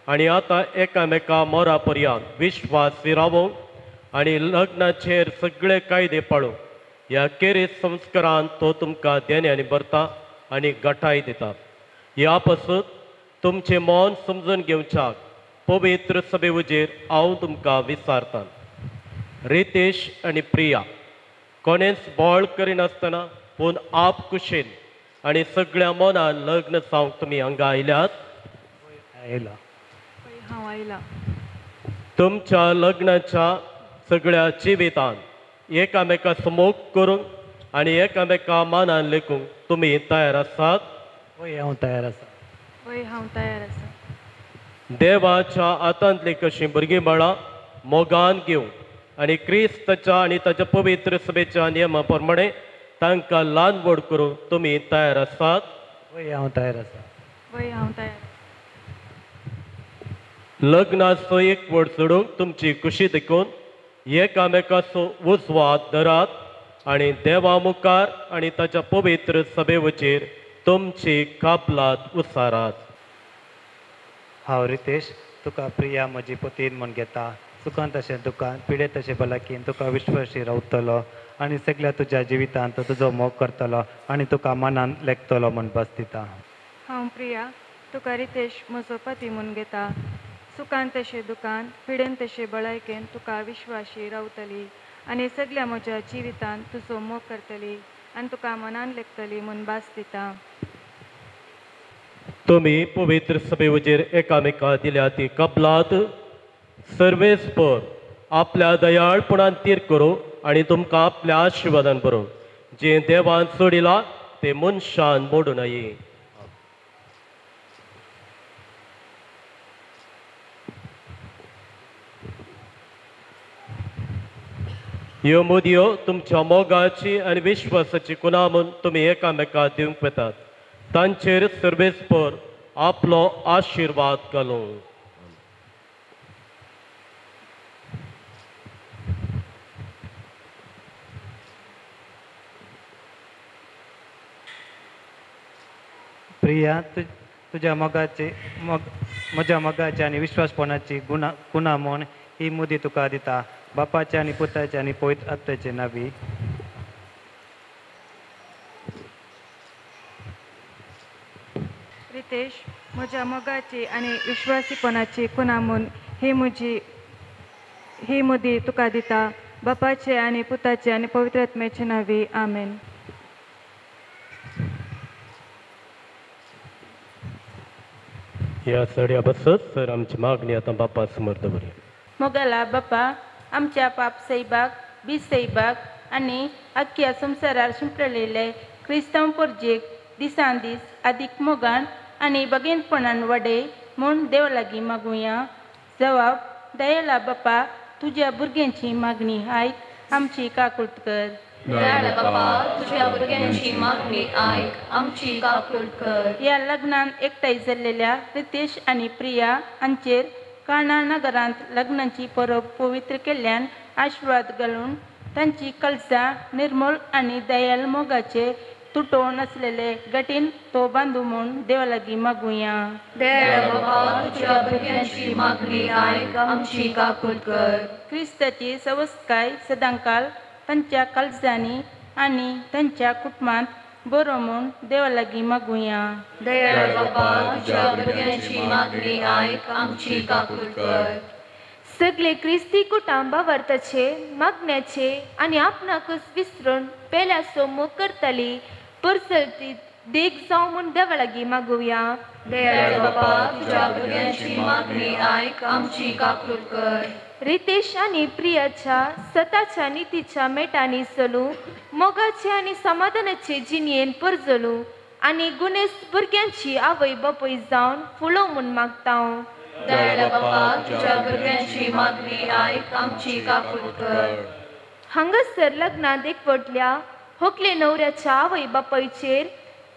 आनी आतां एकामेका मोरा पर्यंत विश्वास रावोवंक आनी लग्नाचेर सगळे कायदे पाळूंक ह्या केरीत संस्कारान तो तुमकां देण्यानी भरता आनी घटाय दिता. ह्या पासून तुमचें मन समजून घेवच्याक पवित्र सभे वजेर हांव तुमकां विचारतां. रितेश आनी प्रिया कोणेंच बोळ करिनासतना पूण आप कुशीन आनी सगळ्या मनान लग्न जावंक तुमी हांगा आयल्यात. हांव आयला. तुमच्या लग्नाच्या सगळ्या जिवितान एकामेका समोग करूंक आनी एकामेका मानान लेखूंक तुमी तयार आसात? हांव तयार आसा. देवाच्या हातांतली कशी भुरगीं बाळां मोगान घेवंक आनी क्रिस्ताच्या आनी ताच्या पवित्र सभेच्या नियमा प्रमाणे तांकां ल्हान व्हड करूंक तुमी तयार आसात? हांव तयार आसा. लग्नाचो एक व्हड सोडूंक तुमची खुशी देखून एकामेकाचो उजवाद धरात आनी देवा मुखार आनी ताच्या पवित्र सभे वचेर तुमची कापलात उसारात. हांव रितेश तुका प्रिया म्हजी पतीन म्हूण घेता. सुखान तशें दुखान, पिडे तशें भलायकेन तुका विश्वासी रावतलो आनी सगळ्या तुज्या जिवितांत तुजो मोग करतलो आनी तुका मनान लेखतलो म्हूण बस दिता. हांव प्रिया तुका रितेश म्हजो पती म्हूण घेता. सुखान तशें दुखान, पिडेन तशें भलायकेन तुका विश्वासी रावतली आनी सगळ्या म्हज्या जिवितांत तुजो मोग करतली आनी तुका मनान लेखतली म्हूण भास दिता. तुमी पवित्र सभे वजेर एकामेका दिल्या ती कबलात सर्वेस्पर आपल्या दयाळपणान तीर करूं आनी तुमकां आपल्या आशिर्वादान भरूं. जें देवान सोडिलां तें मनशान मोडूं नये. ह्यो मोदयो तुमच्या मोगाची आनी विश्वासाची खुणा म्हूण तुमी एकामेका दिवंक वेतात. तांचेर सर्वेस्पर आपलो आशिर्वाद घालूं. प्रिया तुझ्या म्हज्या मोगाची आनी विश्वासपणाची गुणां म्हूण ही मुदी तुका दिता बापाचे आनी पुताचे आनी पवित्र आत्म्याचे नावी. रितेश, म्हज्या मोगाची आनी विश्वासीपणाची खुणा म्हूण ही मुदी तुका दिता बापाचे आनी पुताचे आनी पवित्र आत्म्याचे नावी. आमेन. ह्या सड्या बसत सर आमची मागणी आता बापा समोर दवरया. मोगाला बापा आमच्या पाप सैबाक बिसैबाक आनी आख्या संवसारार शिंपडलेले क्रिस्तांव परजेक दिसान दीस अदीक मोगान आनी बगेनपणान वाडय म्हूण देवा लागीं मागुया. जवाब दयाला बापा तुज्या भुरग्यांची मागणी आयक आमची काकुळट कर. तुझ्या भुरग्यांची मागणी आयक आमची काकुळट कर. ह्या लग्नान एकठांय जाल्लेल्या रितेश आनी प्रिया हांचेर काणा नगरांत लग्नाची परब पवित्र केल्ल्यान आशिर्वाद घालून तांची कळसां निर्मळ आनी दयाल मोगाचे तुटो नासलेले गटीन तो बांदू म्हूण देवा लागीं मागुया. तुझ्या भुरग्यांची मागणी आयक आमची काकुळट कर. क्रिस्ताची सवस्काय सदांकाल तांच्या काळजांनी आनी तांच्या कुटुंबांत बरो म्हूण देवा लागीं मागुया. तुझ्या भुरग्यांची मागणी आयक आमची काकुळट कर. सगळे क्रिस्ती कुटुंब वर्ताचे मागण्याचे आनी आपणाकच विसरून पेल्याचो मोग करतली परसती देख जावं म्हूण देवा लागीं मागुया. तुझ्या भुरग्यांची मागणी आयक आमची काकुळट कर. रितेश आनी प्रियाच्या सताच्या नितीच्या मेटांनी चलू मोगाचे आनी समाधानाचे जिणयेन परजलू आनी गुणेस्त भुरग्यांची आवय बापूय जावन फुलो म्हूण मागता. तुझ्या भुरग्यांची मागणी आयक आमची काकुळट कर. हांगासर लग्नात एकवटल्या होकले न्हवऱ्याच्या आवय बापायचेर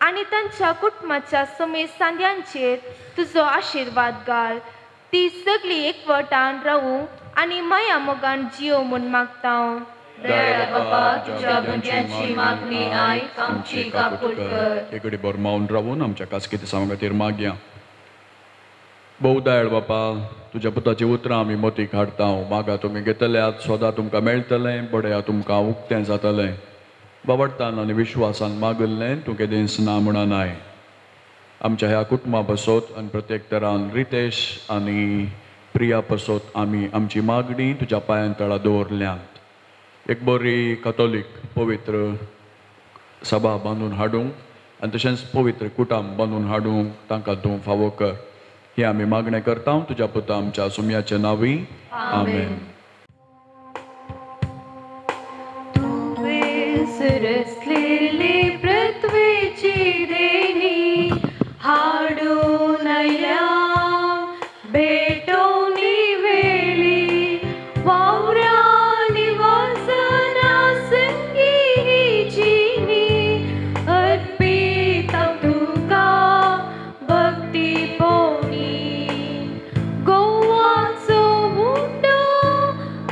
आनी तांच्या कुटुंबाच्या समेत सांद्यांचेर तुजो आशिर्वाद घाल. ती सगळी एकवटान रावू आनी माया मोगान जियो म्हूण मागता. तुझ्या भुरग्यांची मागणी आयक आमची काकुळट कर. एकडे बरो मावन रावून आमच्या कासकिती सांग खातीर मागया. भोव दयाळ बापा तुज्या पुताची उतरां आमी मोती काडटा. मागा तुमी घेतल्यात सदां तुमकां मेळटलें बडें तुमकां उक्तें जातलें. बावडटान आनी विश्वासान मागल्लें तूं केदेंच ना म्हणनाय. आमच्या ह्या कुटुंबा पासत आनी प्रत्येक तरान रितेश आनी प्रिया पासत आमी आमची मागणी तुज्या पांयां तळा दवरल्यांत. एक बरी कथोलीक पवित्र सभा बांदून हाडूंक आनी तशेंच पवित्र कुटुंब बांदून हाडूंक तांकां तूं फावो कर. ही आमी मागणें करता तुज्या पुता आमच्या सुमयाच्या नांवी. आमेन. सरसलेली पृथ्वीची देणी हाडून आयल्या भेटोनी वेळी वावरांनी वासना संगीची अर्पित तुका भक्ती पोणी गोवाचो मुंडो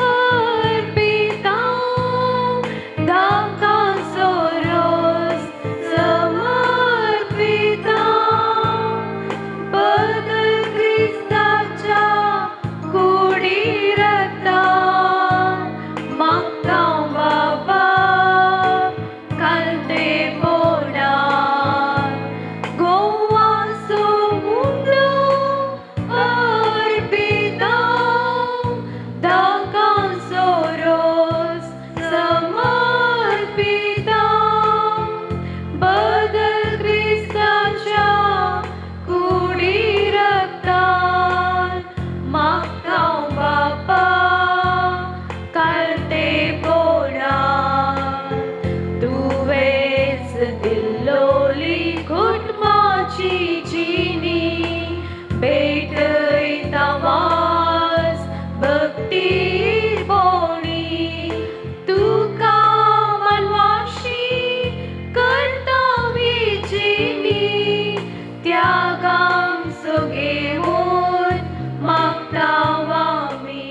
अर्पित दाकाचो रोस समर्पित बदल क्रिस्ताच्या कुडीर येता मागता बाबा कालते पोडार गोवाचो मुंडो अर्पित दाकाचो रोस समर्पित बदल क्रिस्ताच्या कुडीर येता मागता बापा कालते पोडार तुवेच दिल्लोली कुटुंबाची जिणी भेटयता वास भक्ती बोणी तुका मानवाशी करता विजिणी त्यागाम सोगेवून मागता आमी.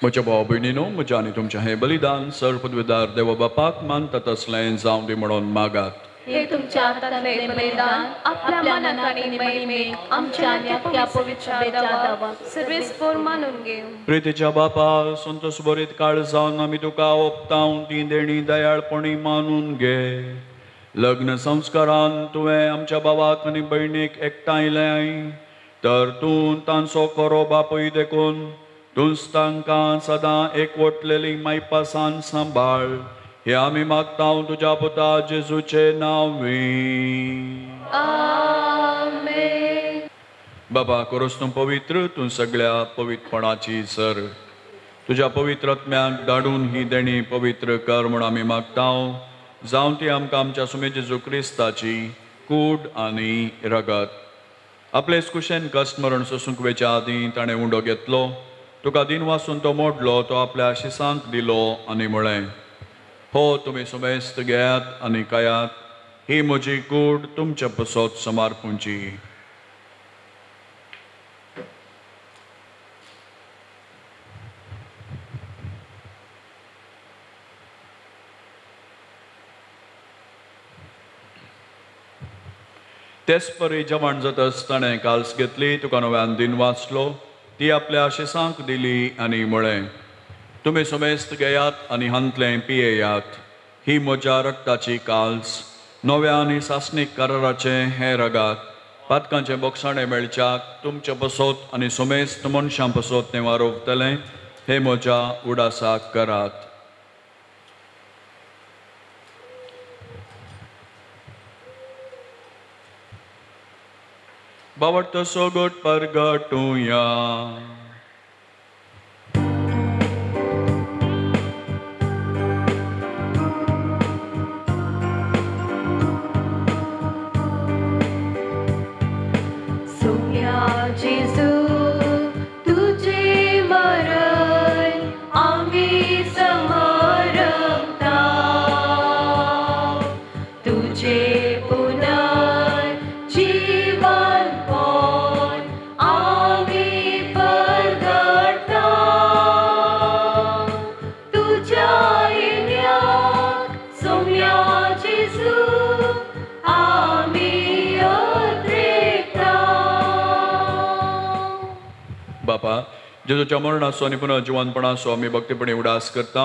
म्हज्या भाव भयणीनो म्हज्या आनी तुमचें हें बलिदान सर्व पदवीदार देवा बापाक मानता तसलें जावं दी म्हणून मागात. हे तुमच्या हातातले बलिदान आपल्या मनात आणि महिमेत आमच्या आणि अख्ख्या पवित्र बेदावा सर्वेस्पोर मानून घेऊ. प्रितीच्या बापा संतोष बरीत काळ जावन आमी तुका ओपताव ती देणी दयाळपणी मानून घे. लग्न संस्कारान तुवें आमच्या भावाक आनी भयणीक एकठांयलें तर तूं तांचो खरो बापूय देखून तूंच तांकां सदां एकवटलेली मायपासान सांबाळ. हे आमी मागताव तुज्या पुता जेजूचे नांवी. आमेन. बाबा करोस तूं पवित्र तूं सगळ्या पवित्रपणाची सर. तुज्या पवित्रत्म्याक धाडून ही देणी पवित्र कर म्हूण आमी मागताव. जावं ती आमकां आमच्या सुमे जेजू क्रिस्ताची कूड आनी रगत. आपलेच कुशेन कश्ट मरण सोसूंक वेच्या आदीं ताणें उंडो घेतलो. तुका दिन वाचून तो मोडलो तो आपल्या शिसांक दिलो आनी म्हळें हो तुमी सुमेस्त घेयात आनी खायात. ही म्हजी कूड तुमच्या पसत समार्पूंची. तेच परी जेवण जाताच ताणें काल्स घेतली तुका नव्यान दिन वाचलो ती आपल्या शिसांक दिली आनी म्हळें तुमी सुमेस्त घेयात आनी हांतलें पियेयात. ही म्हज्या रक्ताची काल्स नव्या आनी सासणीक कराराचें हें रगात. पातकांचें बोगसाणें मेळच्याक तुमच्या पसत आनी सुमेस्त मनशां पसत तें वारोवतलें. हे म्हज्या उडासाक करात. बावडतो सोगोट परगटुया. जेजू तुझे मरण आम्ही समरता तुझे पुनर्जीवन पण आम्ही परगटा तुझ्या येण्याक सौम्या जेजू आम्ही बापा जेजूच्या मरणाचो आनी पुनः जिवंतपणाचो आमी भक्तीपणी उडास करता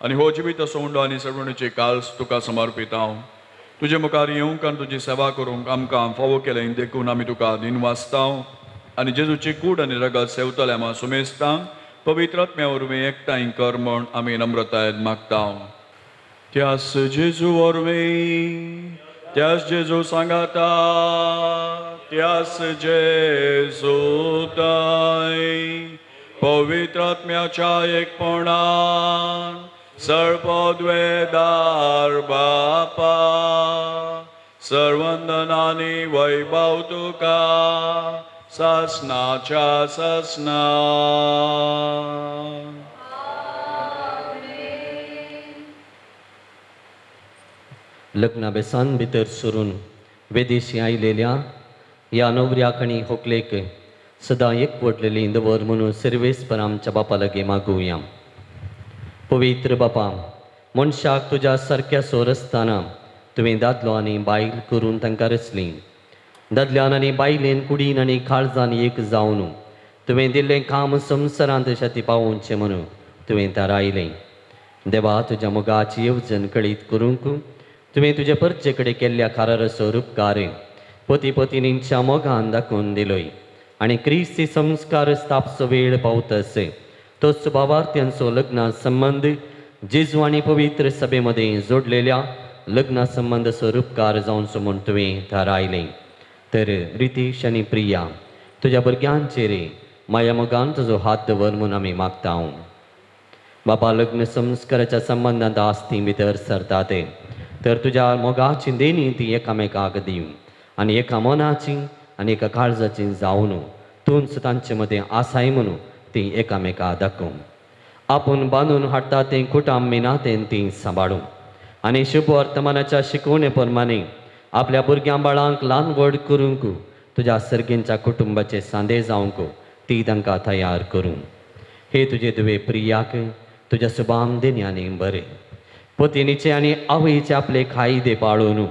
आनी हो जिवीत असो उंडो आनी सडवणीची काल्स तुका समर्पिता. तुजे मुखार येवंक आनी तुजी सेवा करूंक आमकां फावो केलें देखून आमी तुका दिन वाचता आनी जेजूची कूड आनी रगत सेवतले मा सुमेस्तांक पवित्रत्म्या वरवीं एकठांय कर म्हूण आमी नम्रतायेन मागता. त्यास जेजू वरवीं त्यास जेजू सांगाता त्यास जेजू ताई पवित्रात्म्याच्या एकपणान सर्वद्वेदार बापा सर्वंदनानी वैभव तुका सासनाच्या सासना. लग्ना बेसान भितर सरून वेदेशी आयलेल्या ह्या नवऱ्याक आनी व्हंकलेक सदां एकवटलेली दवर म्हणून सर्वेस्पर आमच्या बापा लागीं मागुया. पवित्र बापा मनशाक तुज्या सारक्या सोर आसतना तुवें दादलो आनी बायल करून तांकां रचली. दादल्यान आनी बायलेन कुडीन आनी काळजान एक जावन तुवें दिल्लें काम संवसारांत शाती पावोवचें म्हणून तुवें थारायलें. देवा तुज्या मोगाची येवजण कळीत करूंक तुवें तुजे परचे कडेन केल्ल्या कारारसो उपकार पती पत्नींच्या मोगान दाखोवन दिलोय आनी क्रिस्ती संस्कार स्थापचो वेळ पावतस तो सुभावार्थ्यांचो लग्ना संबंध जेजू आनी पवित्र सभे मदें जोडलेल्या लग्ना संबंध स्वरूपकार जावचो म्हूण तुवें थारायलें. तर रितीश आनी प्रिया तुज्या भुरग्यांचेर माया मोगान तुजो हात दवर म्हूण आमी मागता. बापा लग्न संस्काराच्या संबंधांत आस्ती भितर सरतात तर तुज्या मोगाची देणी ती एकामेकाक दिव आनी एका मनाची आनी एका काळजाची जावन तूंच तांचे मदें आसाय म्हणून ती एकामेका दाखोव. आपूण बांदून हाडटा तें कुटाम मिनातेन ती सांबाळूं आनी शुभ वर्तमानाच्या शिकवणे प्रमाणे आपल्या भुरग्यां बाळांक ल्हान व्हड करूंक तुज्या सर्गेंच्या कुटुंबाचे सांदे जावंक ती तांकां तयार करूं. हे तुजे दुवे प्रियाक तुज्या शुभाम देण्यांनी बरें पत्नीचे आनी आवयचे आपले कायदे पाळून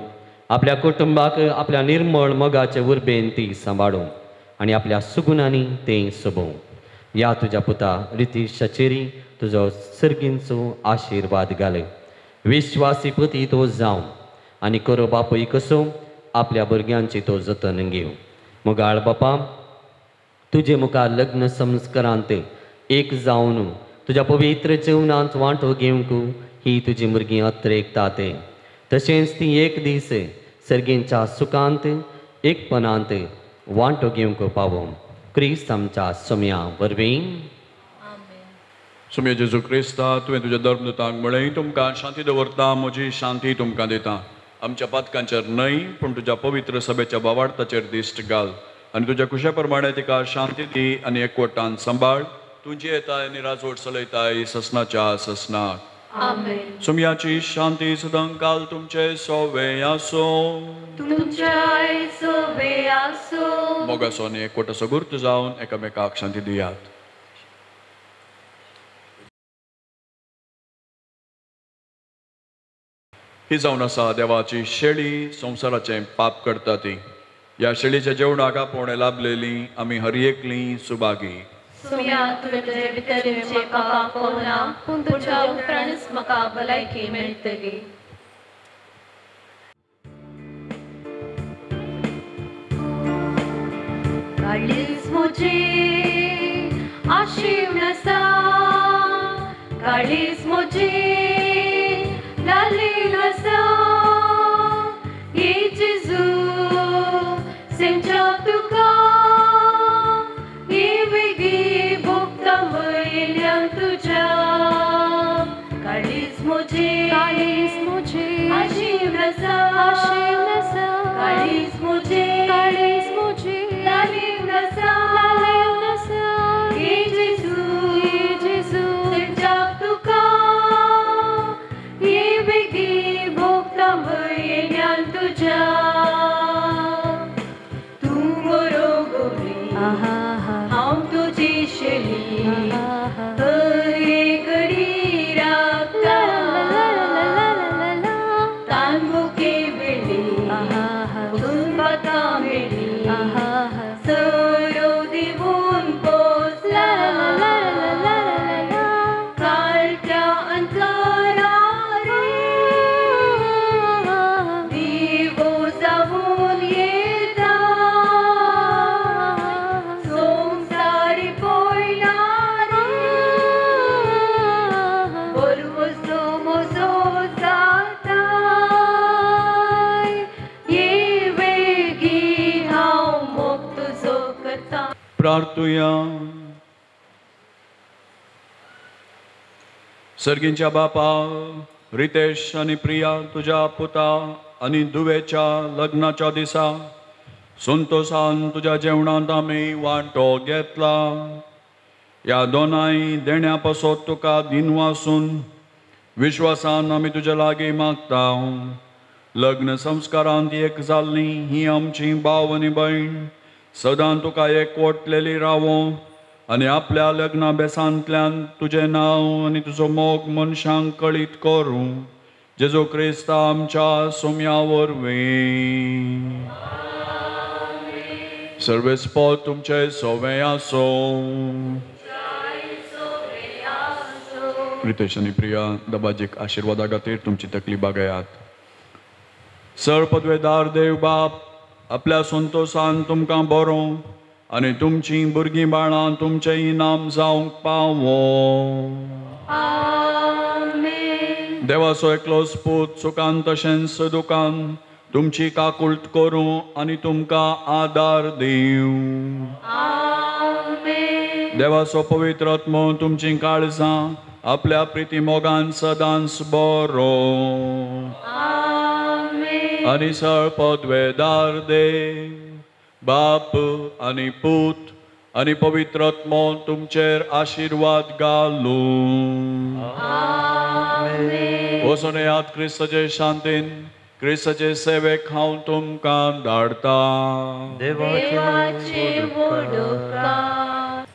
आपल्या कुटुंबाक आपल्या निर्मळ मोगाचे उर्बेन ती सांबाळूं आनी आपल्या सुगुणांनी तें सोबों. या तुज्या पुता रितीशाचेरी तुजो सर्गींचो आशिर्वाद घाल. विश्वासी पती तो जावं आनी करो बापूय कसो आपल्या भुरग्यांची तो जतन घेव. मोगाळ बापा, तुजे मुखार लग्न संस्कारांत एक जावन तुज्या पवित्र जिवनांत वांटो घेवंक ही तुजी भुरगीं अत्रेकतात. तशेंच ती एक दीस सर्गींच्या सुखांत एकपणांत वांटो घेवंक पावो. क्रिस्त आमच्या सोम्या वरवीं. सोम्या जेजू क्रिस्ता, तुवें तुज्या धर्मदूतांक म्हळें तुमकां शांती दवरता, म्हजी शांती तुमकां दिता. आमच्या पातकांचेर न्हय पूण तुज्या पवित्र सभेच्या बावार्थाचेर दिश्ट घाल आनी तुज्या कुशा प्रमाणे तिका शांती दी आनी एकवटान सांबाळ. तुजी येताय आनी राजवट चलयताय ससनाच्या ससनाक. सोम्याची शांती सदां काल तुमचे सोवे आसो. मोगासो आनी एकवटाचो गुर्त जावन एकामेकाक शांती दियात. ही जावन आसा देवाची शेळी संवसाराचें पाप करता ती. ह्या शेळीच्या जेवणाक आपोवणे लाभलेली आमी हर एकलीं सुभागी. सोम्या, तुवें तुजे भितर म्हाका पळोवना पूण तुज्या उपरांतच म्हाका भलायकी मेळटली. काळीज म्हजी आशीव नासा, काळीज म्हजी लाली नासा. हे जेजू सेंचाक तुका ही वेगळी भोगता वयल्यान तुज्या. काळीज म्हजी आशीव नासा, काळीज म्हजी लाली नासा. हे जेजू सेंचाक तुका ही वेगळी भोगता वयल्यान तुज्या. हांव तुजी शेळी हरे घडी राखता. तांदूके वेळी तुनपातां वेळी सरो दिवून पोसला. काळच्या अंतरार दिवो जावून येता. संवसारी पळयणारी बरवसो म्हजो जाता. ये वेगी हांव मोग तुजो करता. प्रार्थुया. सर्गींच्या बापा रितेश आनी प्रिया तुज्या पुता आनी दुवेच्या लग्नाच्या दिसा संतोषान तुज्या जेवणांत आमी वांटो घेतला. ह्या दोनाय देण्या पासत तुका दिनवासून विश्वासान आमी तुज्या लागीं मागता. लग्न संस्कारांत एक जाल्लीं ही आमची भाव आनी भयण सदां तुका एकवटलेली रावो आनी आपल्या लग्ना बेसांतल्यान तुजें नांव आनी तुजो मोग मनशांक कळीत करूं. जेजू क्रिस्त आमच्या सोम्या वरवीं. सर्वेस्पद तुमचे सोवे आसो. रितेश आनी प्रिया दबाजीक आशिर्वादा खातीर तुमची तकली बागयात. सर पदवेदार देव बाप, आपल्या संतोषान तुमकां बरो आनी तुमची भुरगीं बाळां तुमचें इनाम जावंक पावो. देवाचो एकलोच पूत सुखान तशेंच दुखान तुमची काकुळट करूं आनी तुमकां आदार दिवं. देवाचो पवित्र आत्मो तुमची काळजां आपल्या प्रिती मोगान सदांच बरो. आनी सर पदवेदार देव बाप आनी पूत आनी पवित्र आत्मो तुमचेर आशिर्वाद घालूं. वचून येयात क्रिस्ताचे शांतीन. क्रिस्ताचे सेवेक हांव तुमकां धाडटा.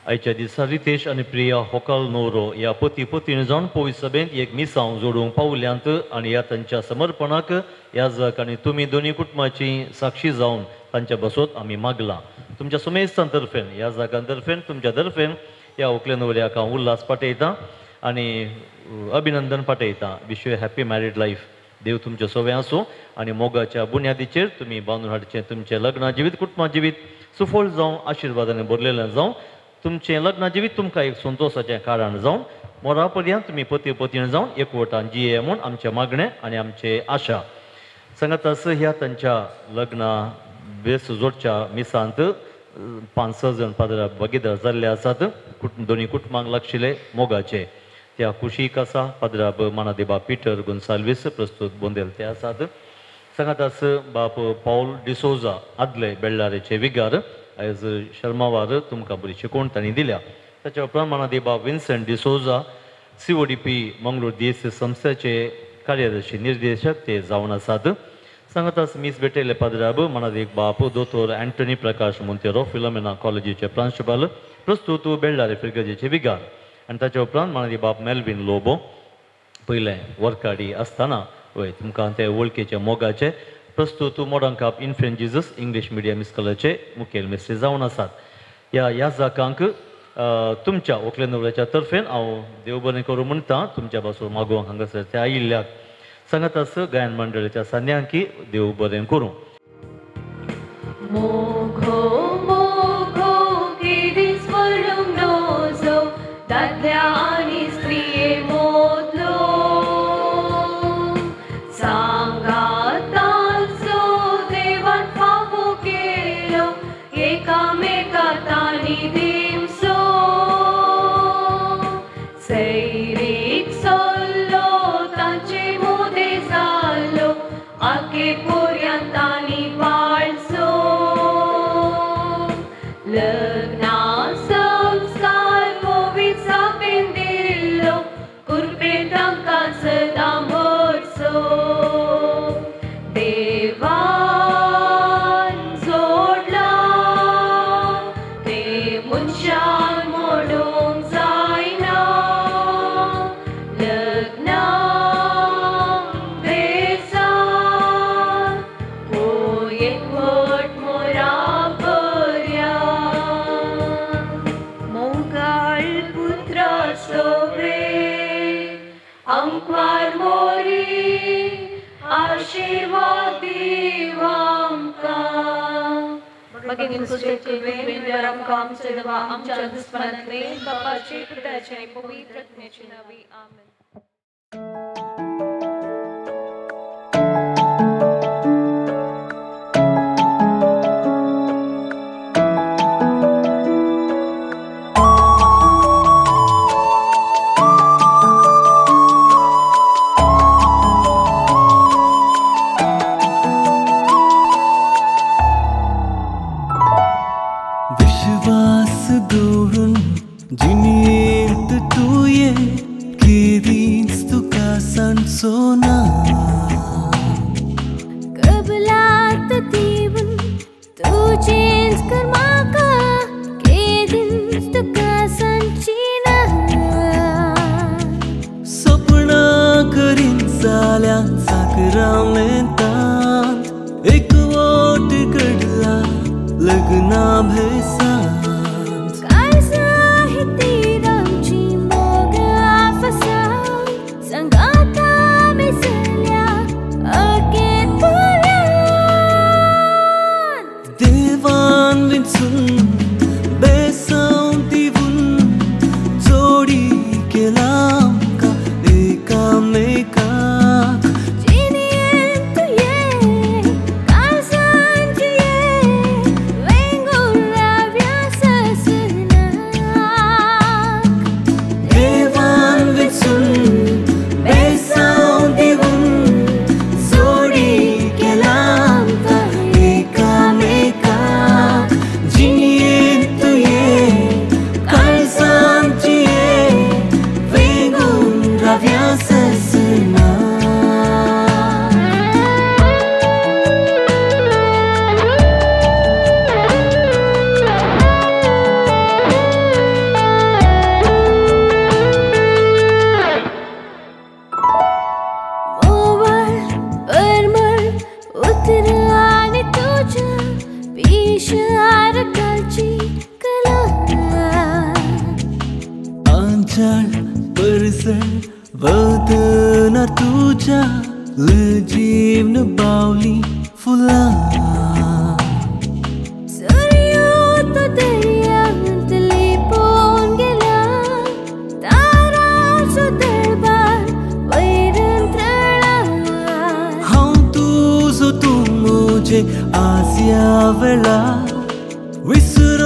आयच्या दिसा रितेश आनी प्रिया होकाल नवरो ह्या पती पत्नीन जावन पवित्र सभेंत एक मिसांव जोडूंक पावल्यांत आनी ह्या तांच्या समर्पणाक ह्या जग आनी तुमी दोनी कुटुंबाची साक्षी जावन तांच्या बसोत आमी मागलां. तुमच्या सुमेस्तां तर्फेन ह्या जगां तर्फेन तुमच्या तर्फेन ह्या व्हंकले न्हवऱ्याक हांव उल्हास पाठयतां आनी अभिनंदन पाठयतां. Wish you happy married life. देव तुमचे सोवे आसूं आनी मोगाच्या बुन्यादीचेर तुमी बांदून हाडचें तुमचें लग्ना जिवीत कुटुंबा जिवीत सुफळ जावं आशिर्वादांनी भरलेलें जावं. तुमचें लग्ना जिवीत तुमकां एक संतोशाचें कारण जावं. मोरा पर्यंत तुमी पती पत्नी जावन एकवटान जिये म्हूण आमचें मागणें आनी आमची आशा. सांगात ह्या तांच्या लग्ना बेस जोडच्या मिसांत 5-6 जण पाद्रा भागीदार जाल्ले आसात. दोनी कुटुंबांक लागशिल्ले मोगाचे त्या खुशीक आसा. पाद्राब मानादेबा पिटर गोन्साल्वीस प्रस्तूत बोंदेल ते आसात. सांगात बाप पाऊल डिसोजा आदले बेळ्ळारेचे विगार आयज शर्मावार तुमकां बरी शिकवण तांणी दिल्या. ताच्या उपरांत मानादेबा विन्सेंट डिसोजा CODP मंगळूर DSC संस्थेचे कार्यदर्शी निर्देशक ते जावन आसात. सांगात मीस भेटयले पाद्राब मानादेब बाप दोतोर अँटनी प्रकाश मोंतेरो फिलोमेना कॉलेजीचे प्रांशुपाल प्रस्तूत बेळ्ळारे फिरगजेचे विगार. आनी ताच्या उपरांत मानादेब बाप मेल्विन लोबो पयलें वर्काडी आसतना वय तुमकां ते वळखीचे मोगाचे प्रस्तूत मॉडर्न काप इन्फेंट जिजस इंग्लीश मिडियम इस्कॉलाचे मुखेल मेस्त्री जावन आसात. ह्या जाकांक तुमच्या व्हंकले न्हवऱ्याच्या तर्फेन हांव देव बरें करूं म्हणटा. तुमच्या पासून मागोवंक हांगासर ते आयिल्ल्याक सांगात गायन मंडळीच्या सान्यांकी देव बरें करूं. दादल्या आनी स्त्रिये मोदलो सांगातांचो देवान फावो केलो एकामेका तांणी दिमसो सैरीक चल्लो तांचे मोदे जाल्लो आखे पर्यंत तांणी पाळचो लग्ना संस्कार पवित्र सभेन दिल्लो कुर्बे तांकां सदां भरसो देवान जोडला ते मनशान मोडूंक जायना लग्ना बेसान हो एकवट मोरा बऱ्या मोगाळ पुत्र सोबे आमकां मोरी आशीर्वाद दिव आमकां भगिनी कुशेचे वेंद्यार आमकां आमचे देवा आमच्या दुस्मनांतले बापाचे पुत्राचे आनी पवित्र आत्म्याचे नांवे आमेन. विश्वास दवरून जिणेंत तुये केदींच तुका सांडचो ना कबलात दिवन तुजेंच कर म्हाका केदींच तुका सांडची ना सपनां करीन जाल्या साकरामेंतांत एकवट घडला लग्ना भेसांत परसर वतनार तुझ्या जीवन बावली फुला सूर्योदय दर्यांत लिपोन गेला तारांचो दरबार वैरण तळा हांव तुझो तूं म्हजे आसिया वेळा विसर